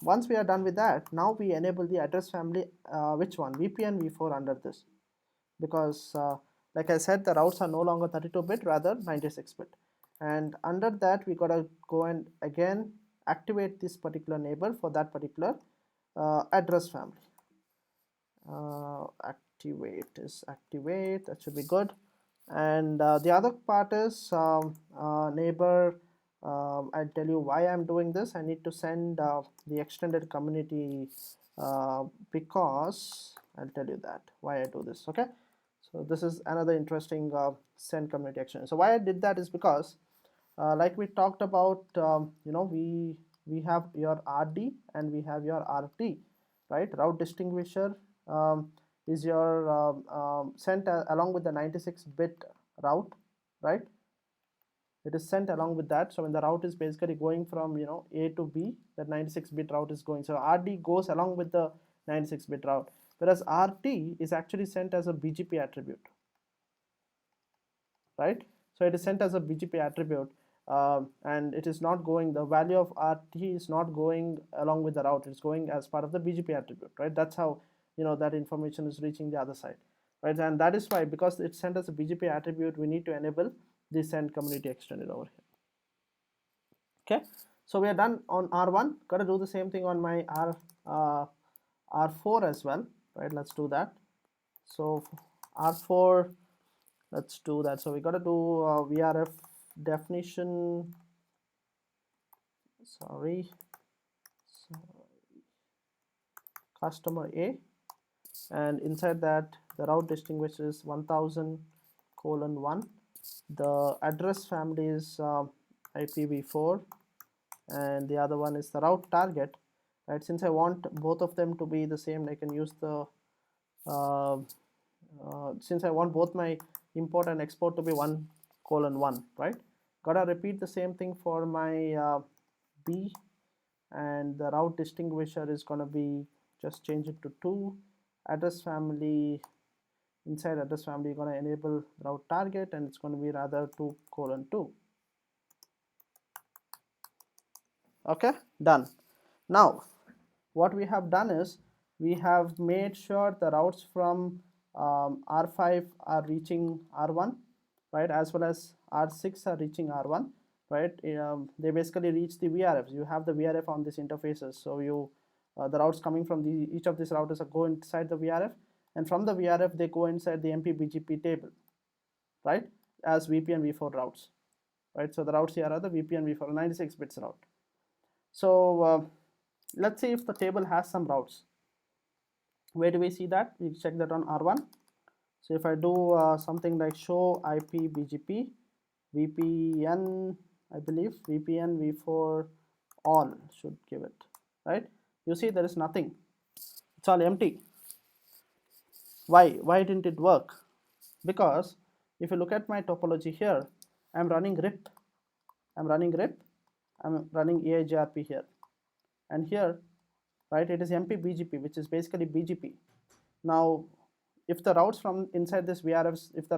Once we are done with that, now we enable the address family, which one? VPN v4 under this, because like I said, the routes are no longer 32-bit, rather 96-bit, and under that we gotta go and again activate this particular neighbor for that particular address family. Activate, that should be good. And the other part is neighbor. I'll tell you why I'm doing this. I need to send the extended community because I'll tell you that why I do this. Okay, so this is another interesting send community action. So why I did that is because like we talked about, we have your RD and we have your RT, right? Route distinguisher is your sent along with the 96-bit route, right? It is sent along with that. So when the route is basically going from A to B, that 96-bit route is going. So RD goes along with the 96-bit route, whereas RT is actually sent as a BGP attribute, right? So it is sent as a BGP attribute, and it is not going, the value of RT is not going along with the route, it's going as part of the BGP attribute, right? That's how that information is reaching the other side, right? And that is why, because it's sent as a BGP attribute, we need to enable the send community extended over here. Okay, so we are done on R1. Got to do the same thing on my R4 as well, right? Let's do that. So R4, let's do that. So we got to do VRF definition. Sorry, customer A, and inside that the route distinguisher is 1000:1. The address family is IPv4, and the other one is the route target, right? Since I want both of them to be the same, I can use the since I want both my import and export to be 1:1, right? Gotta repeat the same thing for my B, and the route distinguisher is gonna be, just change it to 2. Address family, inside address family you're gonna enable route target, and it's gonna be rather 2:2. Okay, done. Now what we have done is we have made sure the routes from R5 are reaching R1, right, as well as R6 are reaching R1, right. They basically reach the VRFs. You have the VRF on these interfaces, so you the routes coming from each of these routers are go inside the VRF, and from the VRF they go inside the MP-BGP table, right, as VPN v4 routes, right. So the routes here are the VPN v4 96 bits route. So let's see if the table has some routes. Where do we see that? We check that on R1. So if I do something like show IP-BGP VPN, I believe VPN v4 all should give it, right? You see there is nothing. It's all empty. Why didn't it work? Because if you look at my topology here, I'm running RIP, I'm running EIGRP here, and here, right, it is MP-BGP, which is basically BGP. Now if the routes from inside this VRFs, if the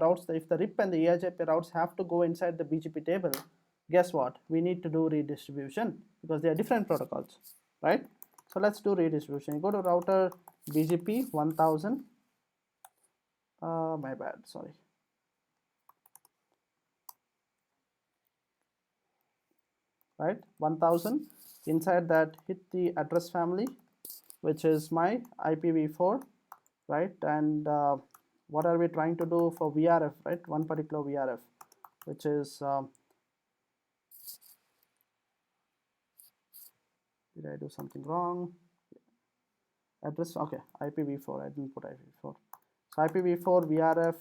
RIP and the EIGRP routes have to go inside the BGP table, guess what? We need to do redistribution because they are different protocols, right? So let's do redistribution. You go to router BGP 1000. My bad, sorry. Right, 1000. Inside that, hit the address family, which is my IPv4, right? And what are we trying to do for VRF, right? One particular VRF, which is did I do something wrong? Address, okay, IPv4, I didn't put IPv4. So IPv4 VRF,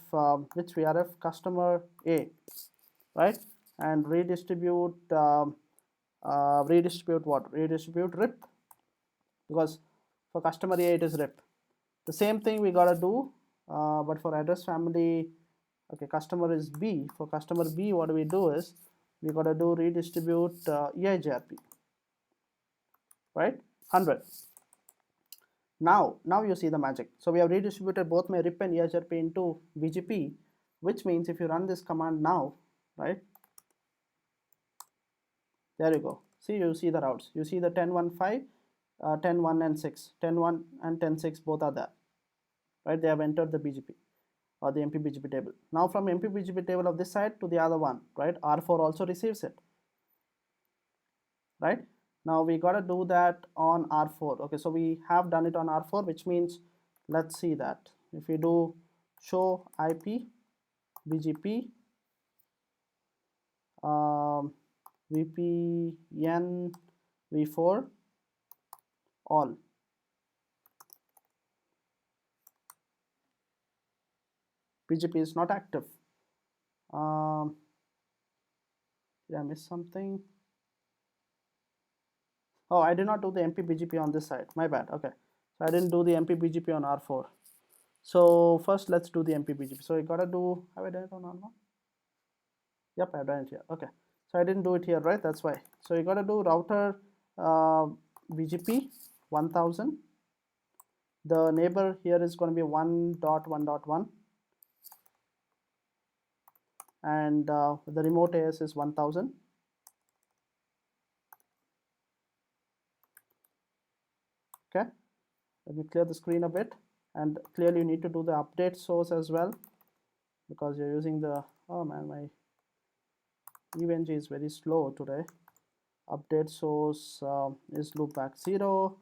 which VRF? Customer A, right? And redistribute redistribute what? Redistribute RIP, because for customer A it is RIP. The same thing we gotta do, but for address family, okay, customer is B. For customer B, what do we do is we gotta do redistribute EIGRP, right? 100. Now you see the magic. So we have redistributed both my RIP and EIGRP into BGP, which means if you run this command now, right? There you go. See, you see the routes. You see the 10.1.5, 10.1 and 6. 10.1 and 10.6 both are there, right? They have entered the BGP or the MP-BGP table. Now from MP-BGP table of this side to the other one, right? R4 also receives it, right? Now we got to do that on R4. Okay, so we have done it on R4, which means let's see that. If we do show IP BGP VPN v4 all, BGP is not active. Did I miss something? Oh, I did not do the MP-BGP on this side. My bad. Okay, so I didn't do the MP-BGP on R4. So first, let's do the MP-BGP. So I gotta do. Have I done it on R1? Yep, I've done it here. Okay, so I didn't do it here, right? That's why. So you gotta do router BGP 1000. The neighbor here is going to be 1.1.1, and the remote AS is 1000. Okay, let me clear the screen a bit, and clearly you need to do the update source as well, because you're using the, oh man, my EVNG is very slow today. Update source is loopback 0,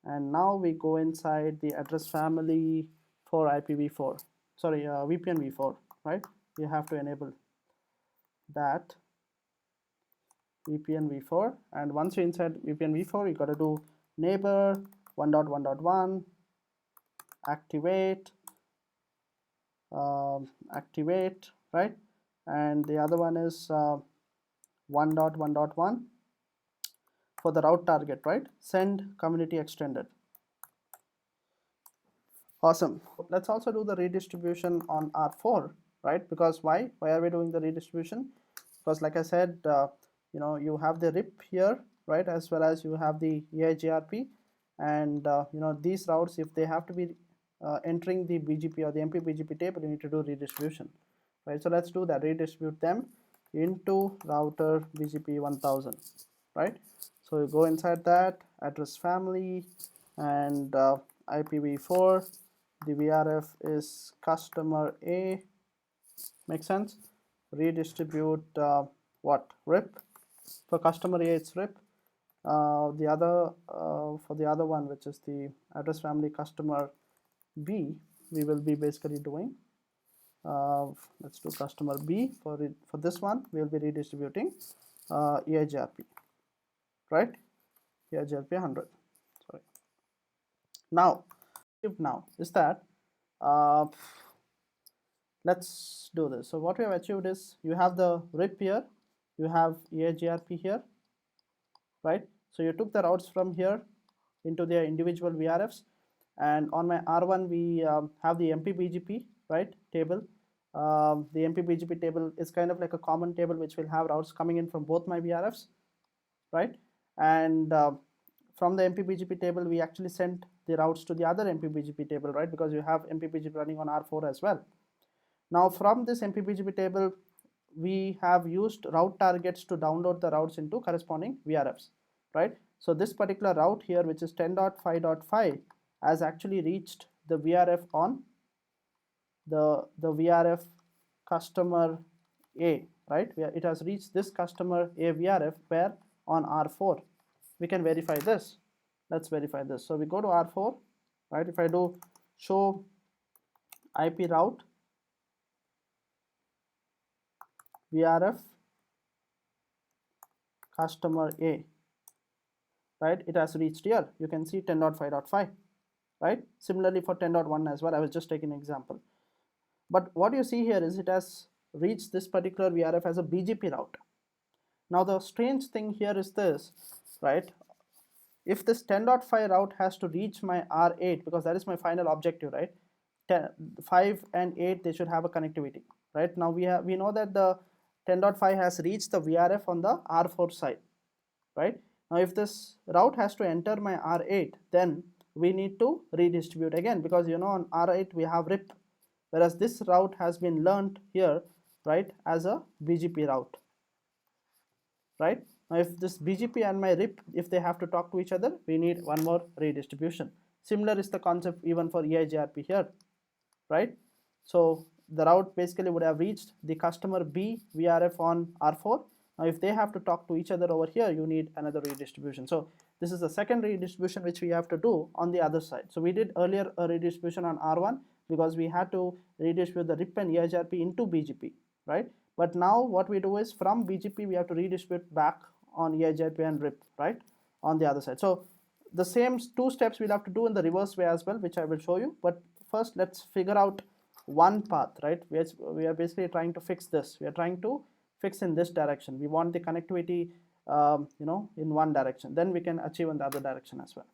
and now we go inside the address family for IPv4, sorry, VPN v4, right? You have to enable that VPN v4, and once you're inside VPN v4, you got to do neighbor 1.1.1 activate, right? And the other one is 1.1.1 for the route target, right? Send community extended. Awesome. Let's also do the redistribution on R4, right? Because why are we doing the redistribution? Because like I said, you have the RIP here, right, as well as you have the EIGRP, and these routes, if they have to be entering the BGP or the MP-BGP table, you need to do redistribution, right? So let's do that. Redistribute them into router BGP 1000, right? So you go inside that address family and IPv4. The VRF is customer A. Makes sense? Redistribute what? RIP. For customer A, it's RIP. The other for the other one, which is the address family customer B, we will be basically doing. Let's do customer B. For this one, we will be redistributing EIGRP, right? EIGRP 100. Sorry. Now is that let's do this. So what we have achieved is you have the RIP here, you have EIGRP here, right? So you took the routes from here into their individual VRFs, and on my R1 we have the MP-BGP, right, table. The MP-BGP table is kind of like a common table which will have routes coming in from both my VRFs, right? And from the MP-BGP table we actually sent the routes to the other MP-BGP table, right, because you have MP-BGP running on R4 as well. Now from this MP-BGP table we have used route targets to download the routes into corresponding VRFs, right? So this particular route here, which is 10.5.5, has actually reached the VRF on the VRF customer A, right? It has reached this customer A VRF where on R4. We can verify this. Let's verify this. So we go to R4, right? If I do show IP route VRF customer A, right, it has reached here. You can see 10.5.5, right? Similarly for 10.1 as well. I was just taking an example. But what you see here is it has reached this particular VRF as a BGP route. Now the strange thing here is this, right? If this 10.5 route has to reach my R8, because that is my final objective, right? 5 and 8, they should have a connectivity, right? Now we know that the 10.5 has reached the VRF on the R4 side, right? Now if this route has to enter my R8, then we need to redistribute again, because on R8 we have RIP, whereas this route has been learned here, right, as a BGP route, right? Now if this BGP and my RIP, if they have to talk to each other, we need one more redistribution. Similar is the concept even for EIGRP here, right? So the route basically would have reached the customer B VRF on R4. Now if they have to talk to each other over here, you need another redistribution. So this is the second redistribution which we have to do on the other side. So we did earlier a redistribution on R1 because we had to redistribute the RIP and EIGRP into BGP, right? But now what we do is from BGP we have to redistribute back on EIGRP and RIP, right, on the other side. So the same two steps we'll have to do in the reverse way as well, which I will show you. But first let's figure out one path, right? We are basically trying to fix this. We are trying to fix in this direction. We want the connectivity in one direction, then we can achieve in the other direction as well.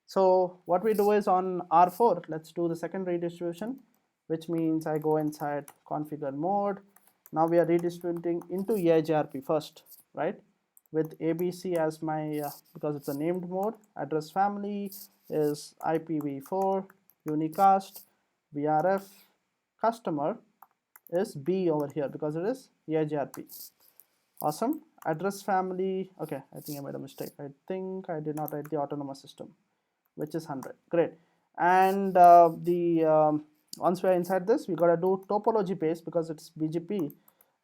So what we do is on R4, let's do the second redistribution, which means I go inside configure mode. Now we are redistributing into EIGRP first, right, with ABC as my because it's a named mode. Address family is IPv4 unicast. VRF customer is B over here because it is EIGRP. Awesome. Address family, okay, I think I made a mistake. I think I did not write the autonomous system, which is 100. Great. And once we are inside this, we got to do topology base because it's BGP,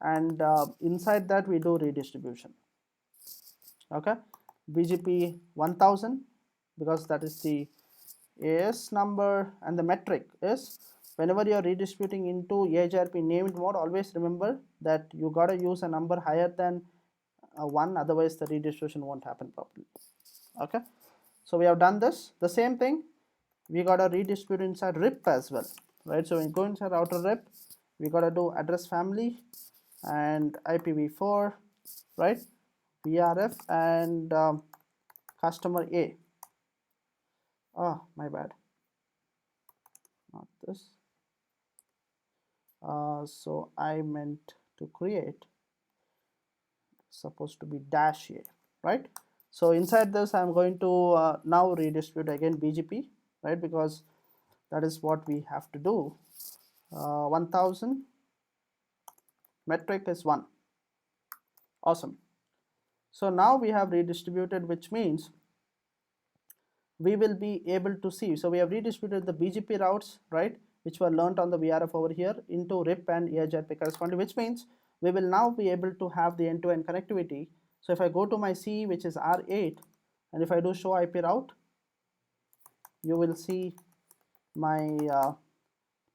and inside that we do redistribution. Okay, BGP 1000 because that is the AS number, and the metric is whenever you are redistributing into EIGRP named mode, always remember that you got to use a number higher than 1, otherwise the redistribution won't happen properly. Okay, so we have done this. The same thing we got to redistribute inside RIP as well, right? So when you go inside router RIP, we got to do address family and IPv4, right, VRF and customer A. Oh, my bad. not this. So I meant to create, supposed to be dash A, right? So inside this I'm going to now redistribute again BGP, right, because that is what we have to do. 1000 metric is 1. Awesome. So now we have redistributed, which means we will be able to see. So we have redistributed the BGP routes, right, which were learnt on the VRF over here into RIP and AIGRP corresponding, which means we will now be able to have the end-to-end connectivity. So if I go to my C, which is R8, and if I do show IP route, you will see my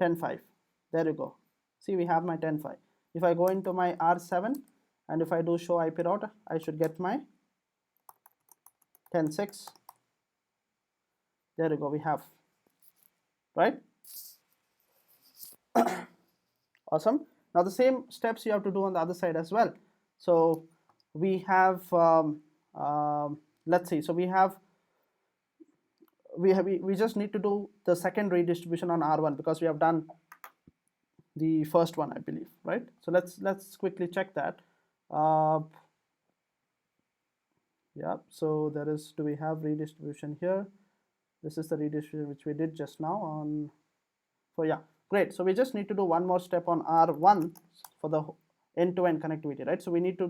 10.5. There you go. See, we have my 10.5. If I go into my R7 and if I do show IP route, I should get my 10.6. There you go, we have, right? Awesome. Now the same steps you have to do on the other side as well. So we have, let's see, so we just need to do the second redistribution on R1 because we have done the first one, I believe, right? So let's quickly check that. Yeah, so there is, do we have redistribution here? This is the redistribution which we did just now on, so yeah, great. So we just need to do one more step on R1 for the end-to-end connectivity, right? So we need to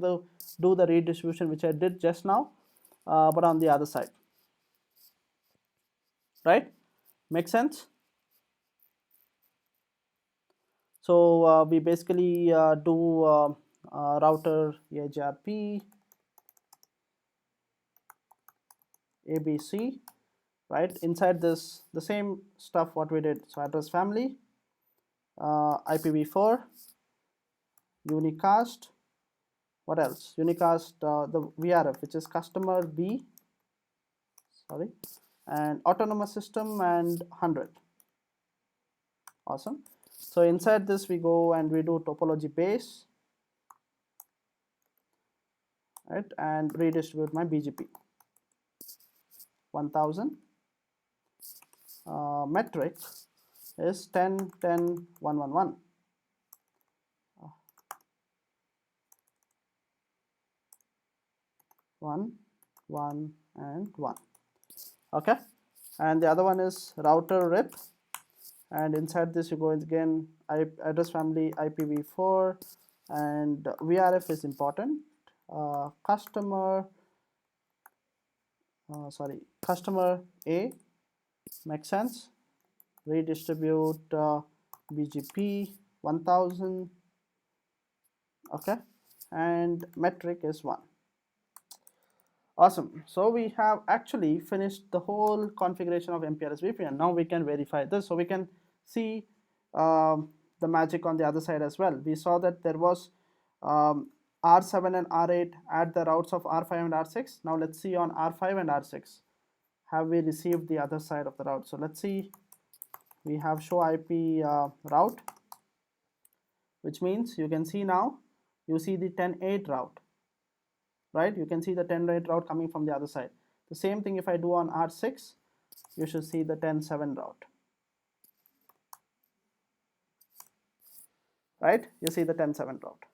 do the redistribution which I did just now, but on the other side, right? Make sense? So we basically do router AIGRP, ABC, right? Inside this, the same stuff what we did. So address family, IPv4, unicast, what else? Unicast, the VRF, which is customer B, sorry, and autonomous system and 100. Awesome. So inside this we go and we do topology base, right, and redistribute my BGP. 1000 metric is 10 10 1 1 1. 1 1 and 1. Okay, and the other one is router RIP, and inside this you go again address family IPv4, and VRF is important. Customer A, makes sense. Redistribute BGP 1000. Okay, and metric is 1. Awesome. So we have actually finished the whole configuration of MPLS VPN. Now we can verify this, so we can see the magic on the other side as well. We saw that there was R7 and R8 at the routes of R5 and R6. Now let's see on R5 and R6, have we received the other side of the route? So let's see, we have show IP route, which means you can see now, you see the 10.8 route, right? You can see the 10.8 route coming from the other side. The same thing if I do on R6, you should see the 10.7 route, right? You see the 10.7 route.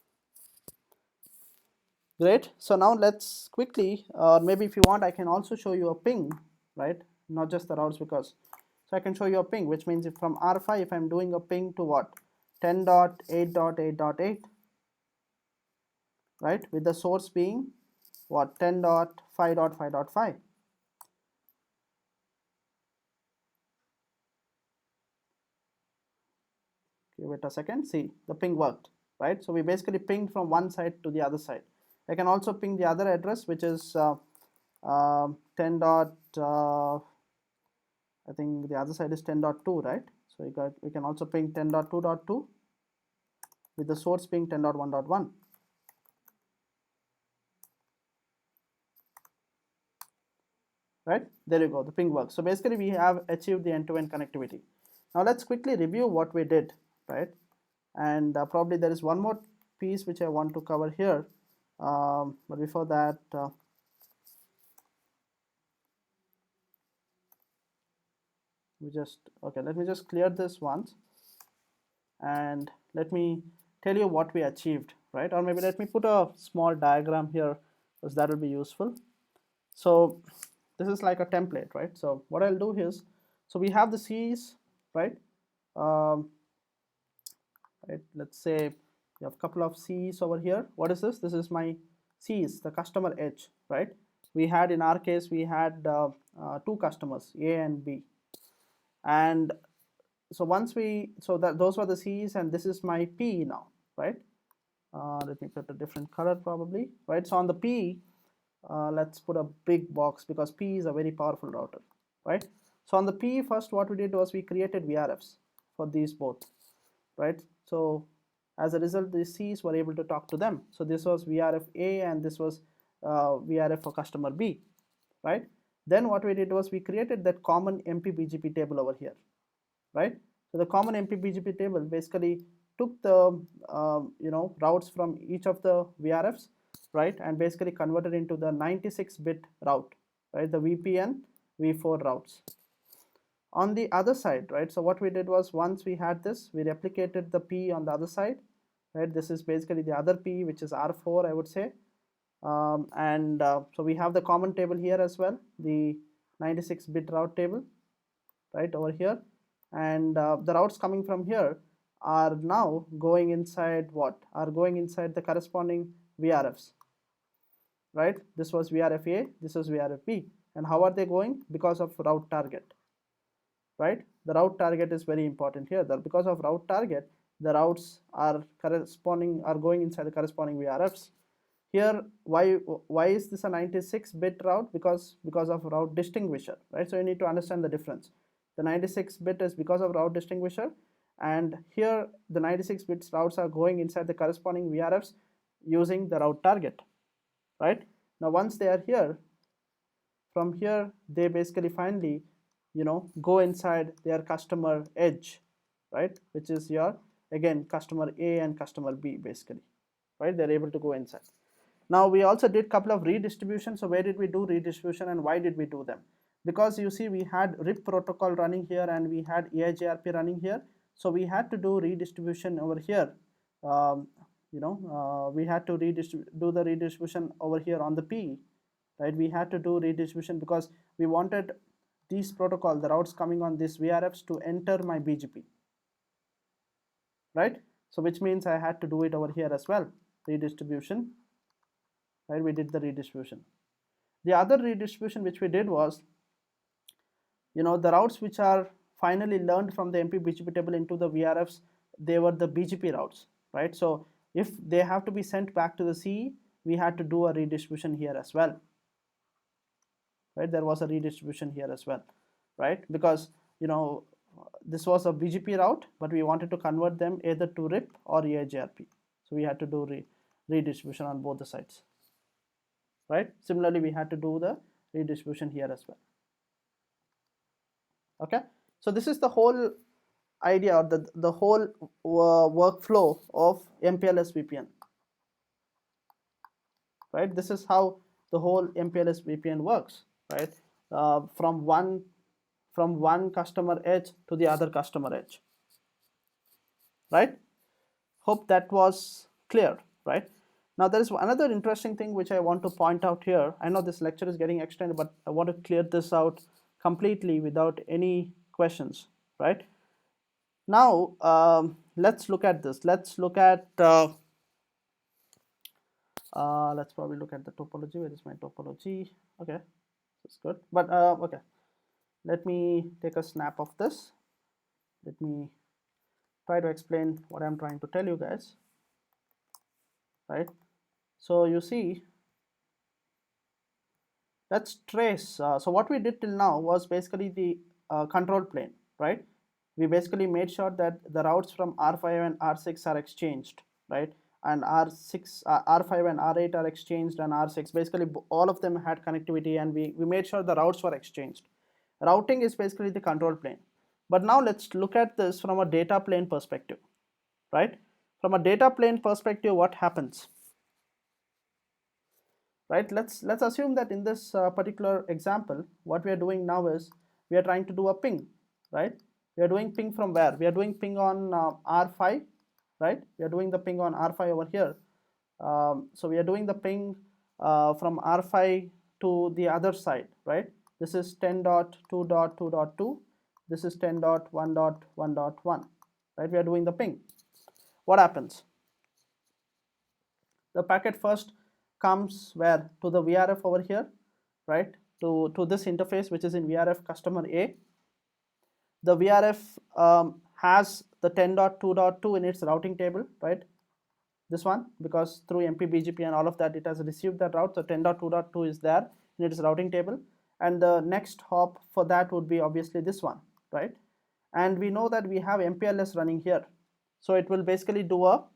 Great. So now let's quickly, maybe if you want, I can also show you a ping, right? Not just the routes, because, so I can show you a ping, which means if from R5, if I'm doing a ping to what? 10.8.8.8, right? With the source being what? 10.5.5.5. Give it a second. See, the ping worked, right? So we basically pinged from one side to the other side. I can also ping the other address, which is 10. I think the other side is 10.2, right? So we can also ping 10.2.2 with the source being 10.1.1. Right? There you go, the ping works. So basically we have achieved the end-to-end connectivity. Now let's quickly review what we did, right? And probably there is one more piece which I want to cover here. But before that, let me just clear this once, and let me tell you what we achieved, right? Or maybe let me put a small diagram here, because that will be useful. So this is like a template, right? So what I'll do is, so we have the Cs, right? Um, right, let's say we have a couple of Cs over here. What is this? This is my Cs, the customer edge, right? We had, in our case, we had two customers, A and B. And so once we, so that those were the Cs, and this is my P now, right? Let me put a different color probably, right? So on the P, let's put a big box, because P is a very powerful router, right? So on the P, first what we did was we created VRFs for these both, right? So as a result, the Cs were able to talk to them. So this was VRF A, and this was VRF for customer B, right? Then what we did was we created that common MP-BGP table over here, right? So the common MP-BGP table basically took the routes from each of the VRFs, right, and basically converted into the 96-bit route, right, the VPN V4 routes. On the other side, right, so what we did was, once we had this, we replicated the P on the other side, right? This is basically the other P, which is R4, I would say. So we have the common table here as well, the 96-bit route table, right, over here. And the routes coming from here are now going inside what? Are going inside the corresponding VRFs, right? This was VRF A, this was VRF B. And how are they going? Because of route target, right? The route target is very important here. Because of route target, the routes are going inside the corresponding VRFs. Here, why is this a 96-bit route? Because of route distinguisher, right? So you need to understand the difference. The 96-bit is because of route distinguisher, and here the 96-bit routes are going inside the corresponding VRFs using the route target, right? Now once they are here, from here they basically finally go inside their customer edge, right, which is your, again, customer A and customer B, basically, right? They're able to go inside. Now we also did a couple of redistribution. So where did we do redistribution, and why did we do them? Because you see, we had RIP protocol running here, and we had EIGRP running here. So we had to do redistribution over here. We had to do the redistribution over here on the P, right? We had to do redistribution because we wanted these protocol, the routes coming on these VRFs, to enter my BGP, right? So which means I had to do it over here as well, redistribution, right? We did the redistribution. The other redistribution which we did was, the routes which are finally learned from the MP-BGP table into the VRFs, they were the BGP routes, right? So if they have to be sent back to the CE, we had to do a redistribution here as well, right? There was a redistribution here as well, right? Because this was a BGP route, but we wanted to convert them either to RIP or EIGRP. So we had to do redistribution on both the sides, right? Similarly, we had to do the redistribution here as well. Okay, so this is the whole idea, or the whole workflow of MPLS VPN, right? This is how the whole MPLS VPN works, right? From one customer edge to the other customer edge, right? Hope that was clear, right? Now there is another interesting thing which I want to point out here. I know this lecture is getting extended, but I want to clear this out completely without any questions, right? Now let's look at this. Let's look at let's probably look at the topology. Where is my topology? Okay, that's good. But okay, let me take a snap of this. Let me try to explain what I'm trying to tell you guys, right? So you see, let's trace. So what we did till now was basically the control plane, right? We basically made sure that the routes from R5 and R6 are exchanged, right? And R6, R5 and R8 are exchanged, and R6, basically all of them had connectivity, and we made sure the routes were exchanged. Routing is basically the control plane. But now let's look at this from a data plane perspective, right? From a data plane perspective, what happens? Right, let's assume that in this particular example, what we are doing now is we are trying to do a ping, right? We are doing ping from where? We are doing ping on R5, right? We are doing the ping on R5 over here. So we are doing the ping from R5 to the other side, right? This is 10.2.2.2. This is 10.1.1.1, right? We are doing the ping. What happens? The packet first comes where? To the VRF over here, right? To this interface, which is in VRF customer A. The VRF has the 10.2.2 in its routing table, right? This one, because through MP-BGP and all of that, it has received that route. So 10.2.2 is there in its routing table, and the next hop for that would be obviously this one, right? And we know that we have MPLS running here, so it will basically do a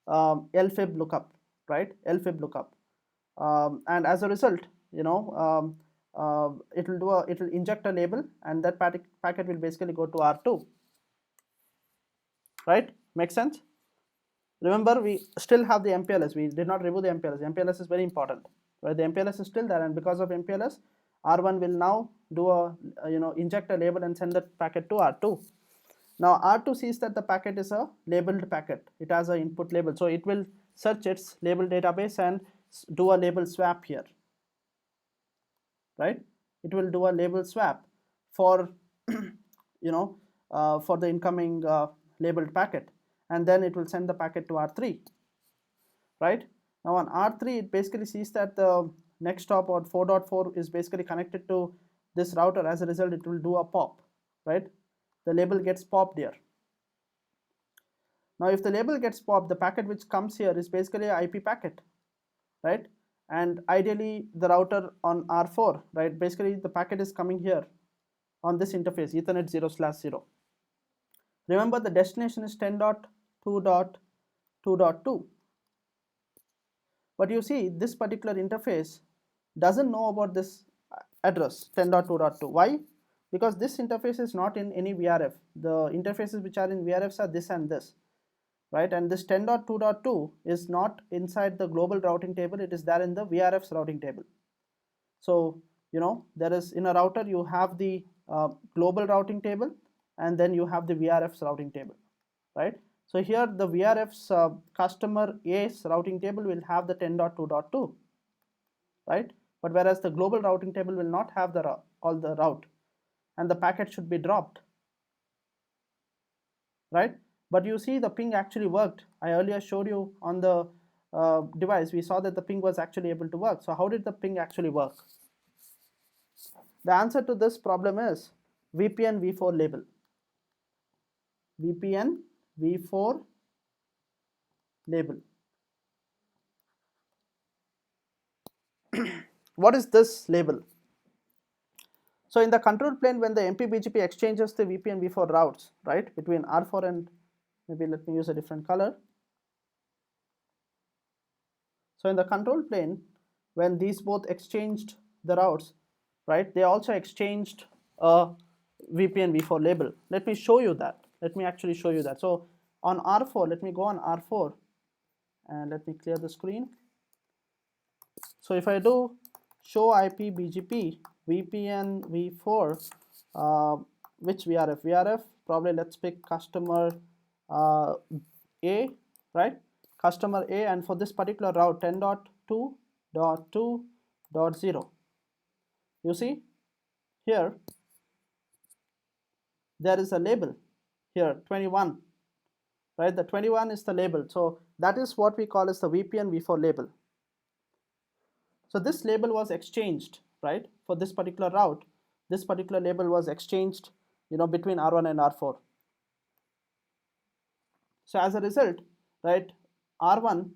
LFIB lookup, right? LFIB lookup, and as a result, you know, it will inject a label, and that packet will basically go to R2, right? Make sense? Remember, we still have the MPLS. We did not remove the MPLS. MPLS is very important, right? The MPLS is still there, and because of MPLS, R1 will now do a inject a label and send that packet to R2. Now R2 sees that the packet is a labeled packet. It has an input label, so it will search its label database and do a label swap here, right? It will do a label swap for for the incoming labeled packet, and then it will send the packet to R3, right? Now on R3, it basically sees that the next hop or 4.4 is basically connected to this router. As a result, it will do a pop, right? The label gets popped here. Now if the label gets popped, the packet which comes here is basically an IP packet, right? And ideally the router on R4, right, basically the packet is coming here on this interface, Ethernet 0/0. Remember, the destination is 10.2.2.2, but you see this particular interface doesn't know about this address 10.2.2. Why? Because this interface is not in any VRF. The interfaces which are in VRFs are this and this, right? And this 10.2.2 is not inside the global routing table. It is there in the VRFs routing table. So there is, in a router you have the global routing table, and then you have the VRFs routing table, right? So here the VRFs customer A's routing table will have the 10.2.2, right? But whereas the global routing table will not have all the route, and the packet should be dropped, right? But you see the ping actually worked. I earlier showed you on the device, we saw that the ping was actually able to work. So how did the ping actually work? The answer to this problem is VPN v4 label. VPN v4 label. What is this label? So in the control plane, when the MP-BGP exchanges the VPN v4 routes, right, between R4 and, maybe let me use a different color. So in the control plane, when these both exchanged the routes, right, they also exchanged a VPN v4 label. Let me show you that. Let me actually show you that. So on R4, let me go on R4 and let me clear the screen. So if I do show IP BGP VPN v4, which VRF? VRF, probably let's pick customer A, right? Customer A, and for this particular route 10.2.2.0, you see here there is a label here 21, right? The 21 is the label, so that is what we call as the VPN v4 label. So this label was exchanged, right? For this particular route, this particular label was exchanged, between R1 and R4. So as a result, right, R1,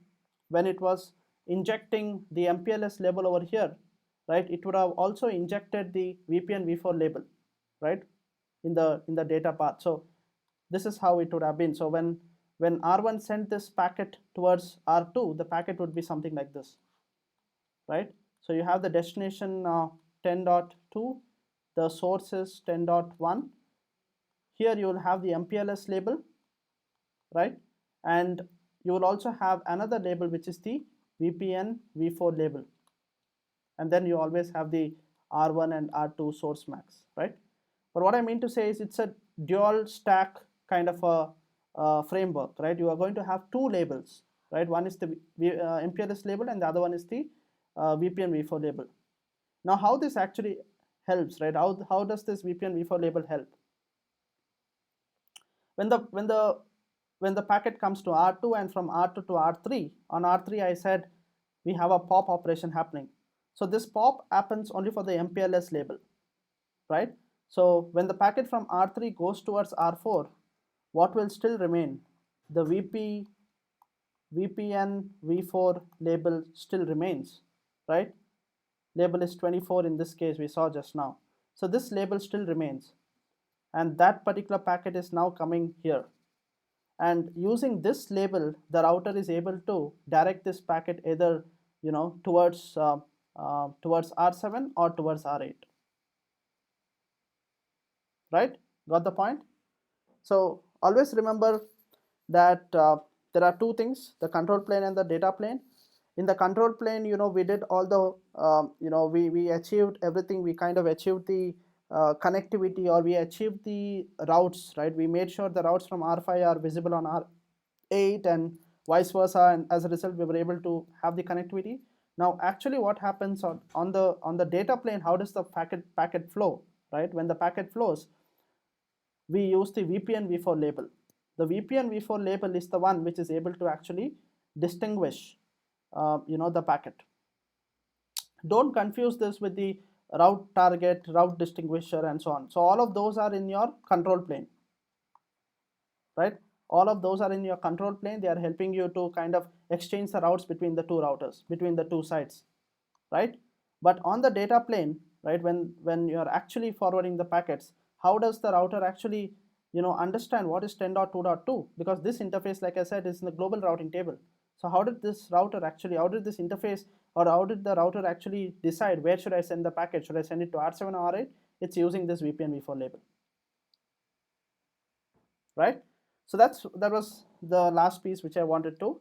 when it was injecting the MPLS label over here, right, it would have also injected the VPN v4 label, right, in the data path. So this is how it would have been. So when R1 sent this packet towards R2, the packet would be something like this, right? So you have the destination 10.2, the source is 10.1. Here you will have the MPLS label, right? And you will also have another label which is the VPN v4 label. And then you always have the R1 and R2 source max, right? But what I mean to say is it's a dual stack kind of a framework, right? You are going to have two labels, right? One is the MPLS label and the other one is the VPN v4 label. Now how this actually helps, right? How does this VPN v4 label help? When the packet comes to R2 and from R2 to R3, on R3 I said we have a pop operation happening. So this pop happens only for the MPLS label, right? So when the packet from R3 goes towards R4, what will still remain? The VPN v4 label still remains, right? Label is 24 in this case we saw just now. So this label still remains, and that particular packet is now coming here. And using this label, the router is able to direct this packet either towards R7 or towards R8. Right? Got the point? So always remember that there are two things: the control plane and the data plane. In the control plane, we did all the we achieved everything. We kind of achieved the connectivity, or we achieved the routes, right? We made sure the routes from R5 are visible on R8 and vice versa, and as a result we were able to have the connectivity. Now actually what happens on the data plane, how does the packet flow, right? When the packet flows, we use the VPN v4 label. The VPN v4 label is the one which is able to actually distinguish the packet. Don't confuse this with the route target, route distinguisher, and so on. So all of those are in your control plane, right? All of those are in your control plane. They are helping you to kind of exchange the routes between the two routers, between the two sites, right? But on the data plane, right, when you are actually forwarding the packets, how does the router actually understand what is 10.2.2? Because this interface, like I said, is in the global routing table. So how did this interface, or how did the router actually decide where should I send the packet? Should I send it to R7 or R8? It's using this VPN v4 label, right? So that was the last piece which I wanted to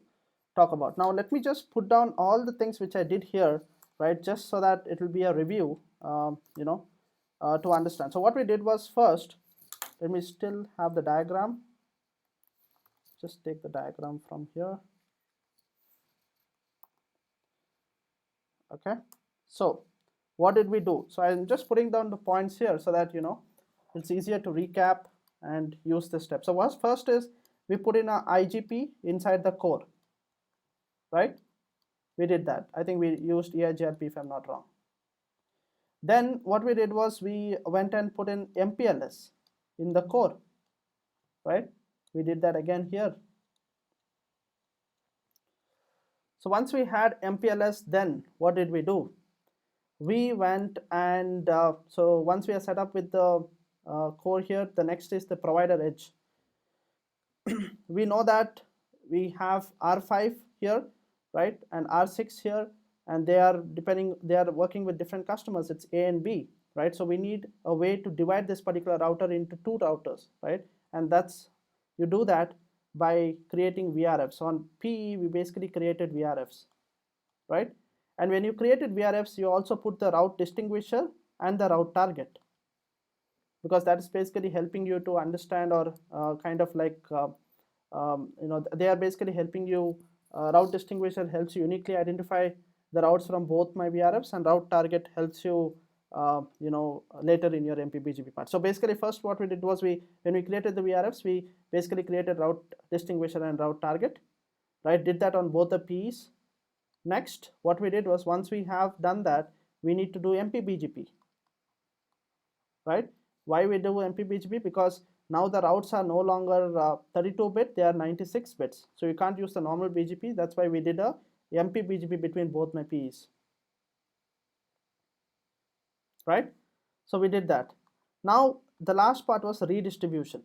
talk about. Now let me just put down all the things which I did here, right, just so that it will be a review, to understand. So what we did was, first, let me still have the diagram. Just take the diagram from here. Okay, so what did we do? So I'm just putting down the points here so that it's easier to recap and use the steps. So what's first is we put in a IGP inside the core, right? We did that. I think we used EIGRP if I'm not wrong. Then what we did was we went and put in MPLS in the core, right? We did that again here. So once we had MPLS, then what did we do? We went and so once we are set up with the core here, the next is the provider edge. We know that we have R5 here, right, and R6 here, and they are working with different customers. It's A and B, right? So we need a way to divide this particular router into two routers, right? And you do that by creating VRFs. So on PE, we basically created VRFs, right? And when you created VRFs, you also put the route distinguisher and the route target, because that is basically helping you to understand, or kind of like they are basically helping you. Route distinguisher helps you uniquely identify the routes from both my VRFs, and route target helps you later in your MP-BGP part. So basically first what we did was, when we created the VRFs, we basically created route distinguisher and route target, right? Did that on both the PEs. Next, what we did was, once we have done that, we need to do MP-BGP, right? Why we do MP-BGP? Because now the routes are no longer 32-bit, they are 96 bits. So you can't use the normal BGP. That's why we did a MP-BGP between both my PEs, right? So we did that. Now the last part was redistribution.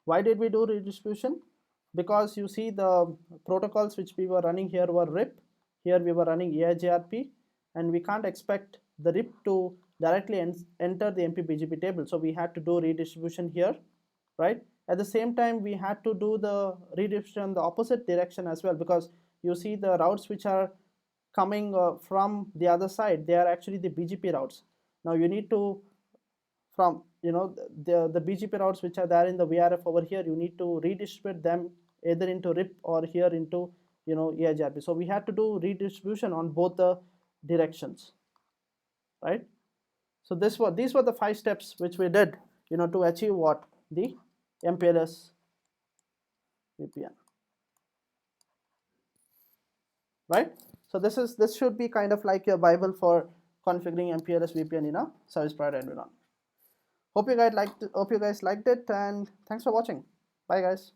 Why did we do redistribution? Because you see the protocols which we were running here were RIP. Here we were running EIGRP, and we can't expect the RIP to directly enter the MP-BGP table. So we had to do redistribution here, right? At the same time, we had to do the redistribution in the opposite direction as well, because you see the routes which are coming from the other side, they are actually the BGP routes. Now you need to from the BGP routes which are there in the VRF over here, you need to redistribute them either into RIP or here into EIGRP. So we had to do redistribution on both the directions, right? So these were the 5 steps which we did to achieve what? The MPLS VPN, right? So this should be kind of like your Bible for configuring MPLS VPN in a service provider environment. Hope you guys liked it, and thanks for watching. Bye guys.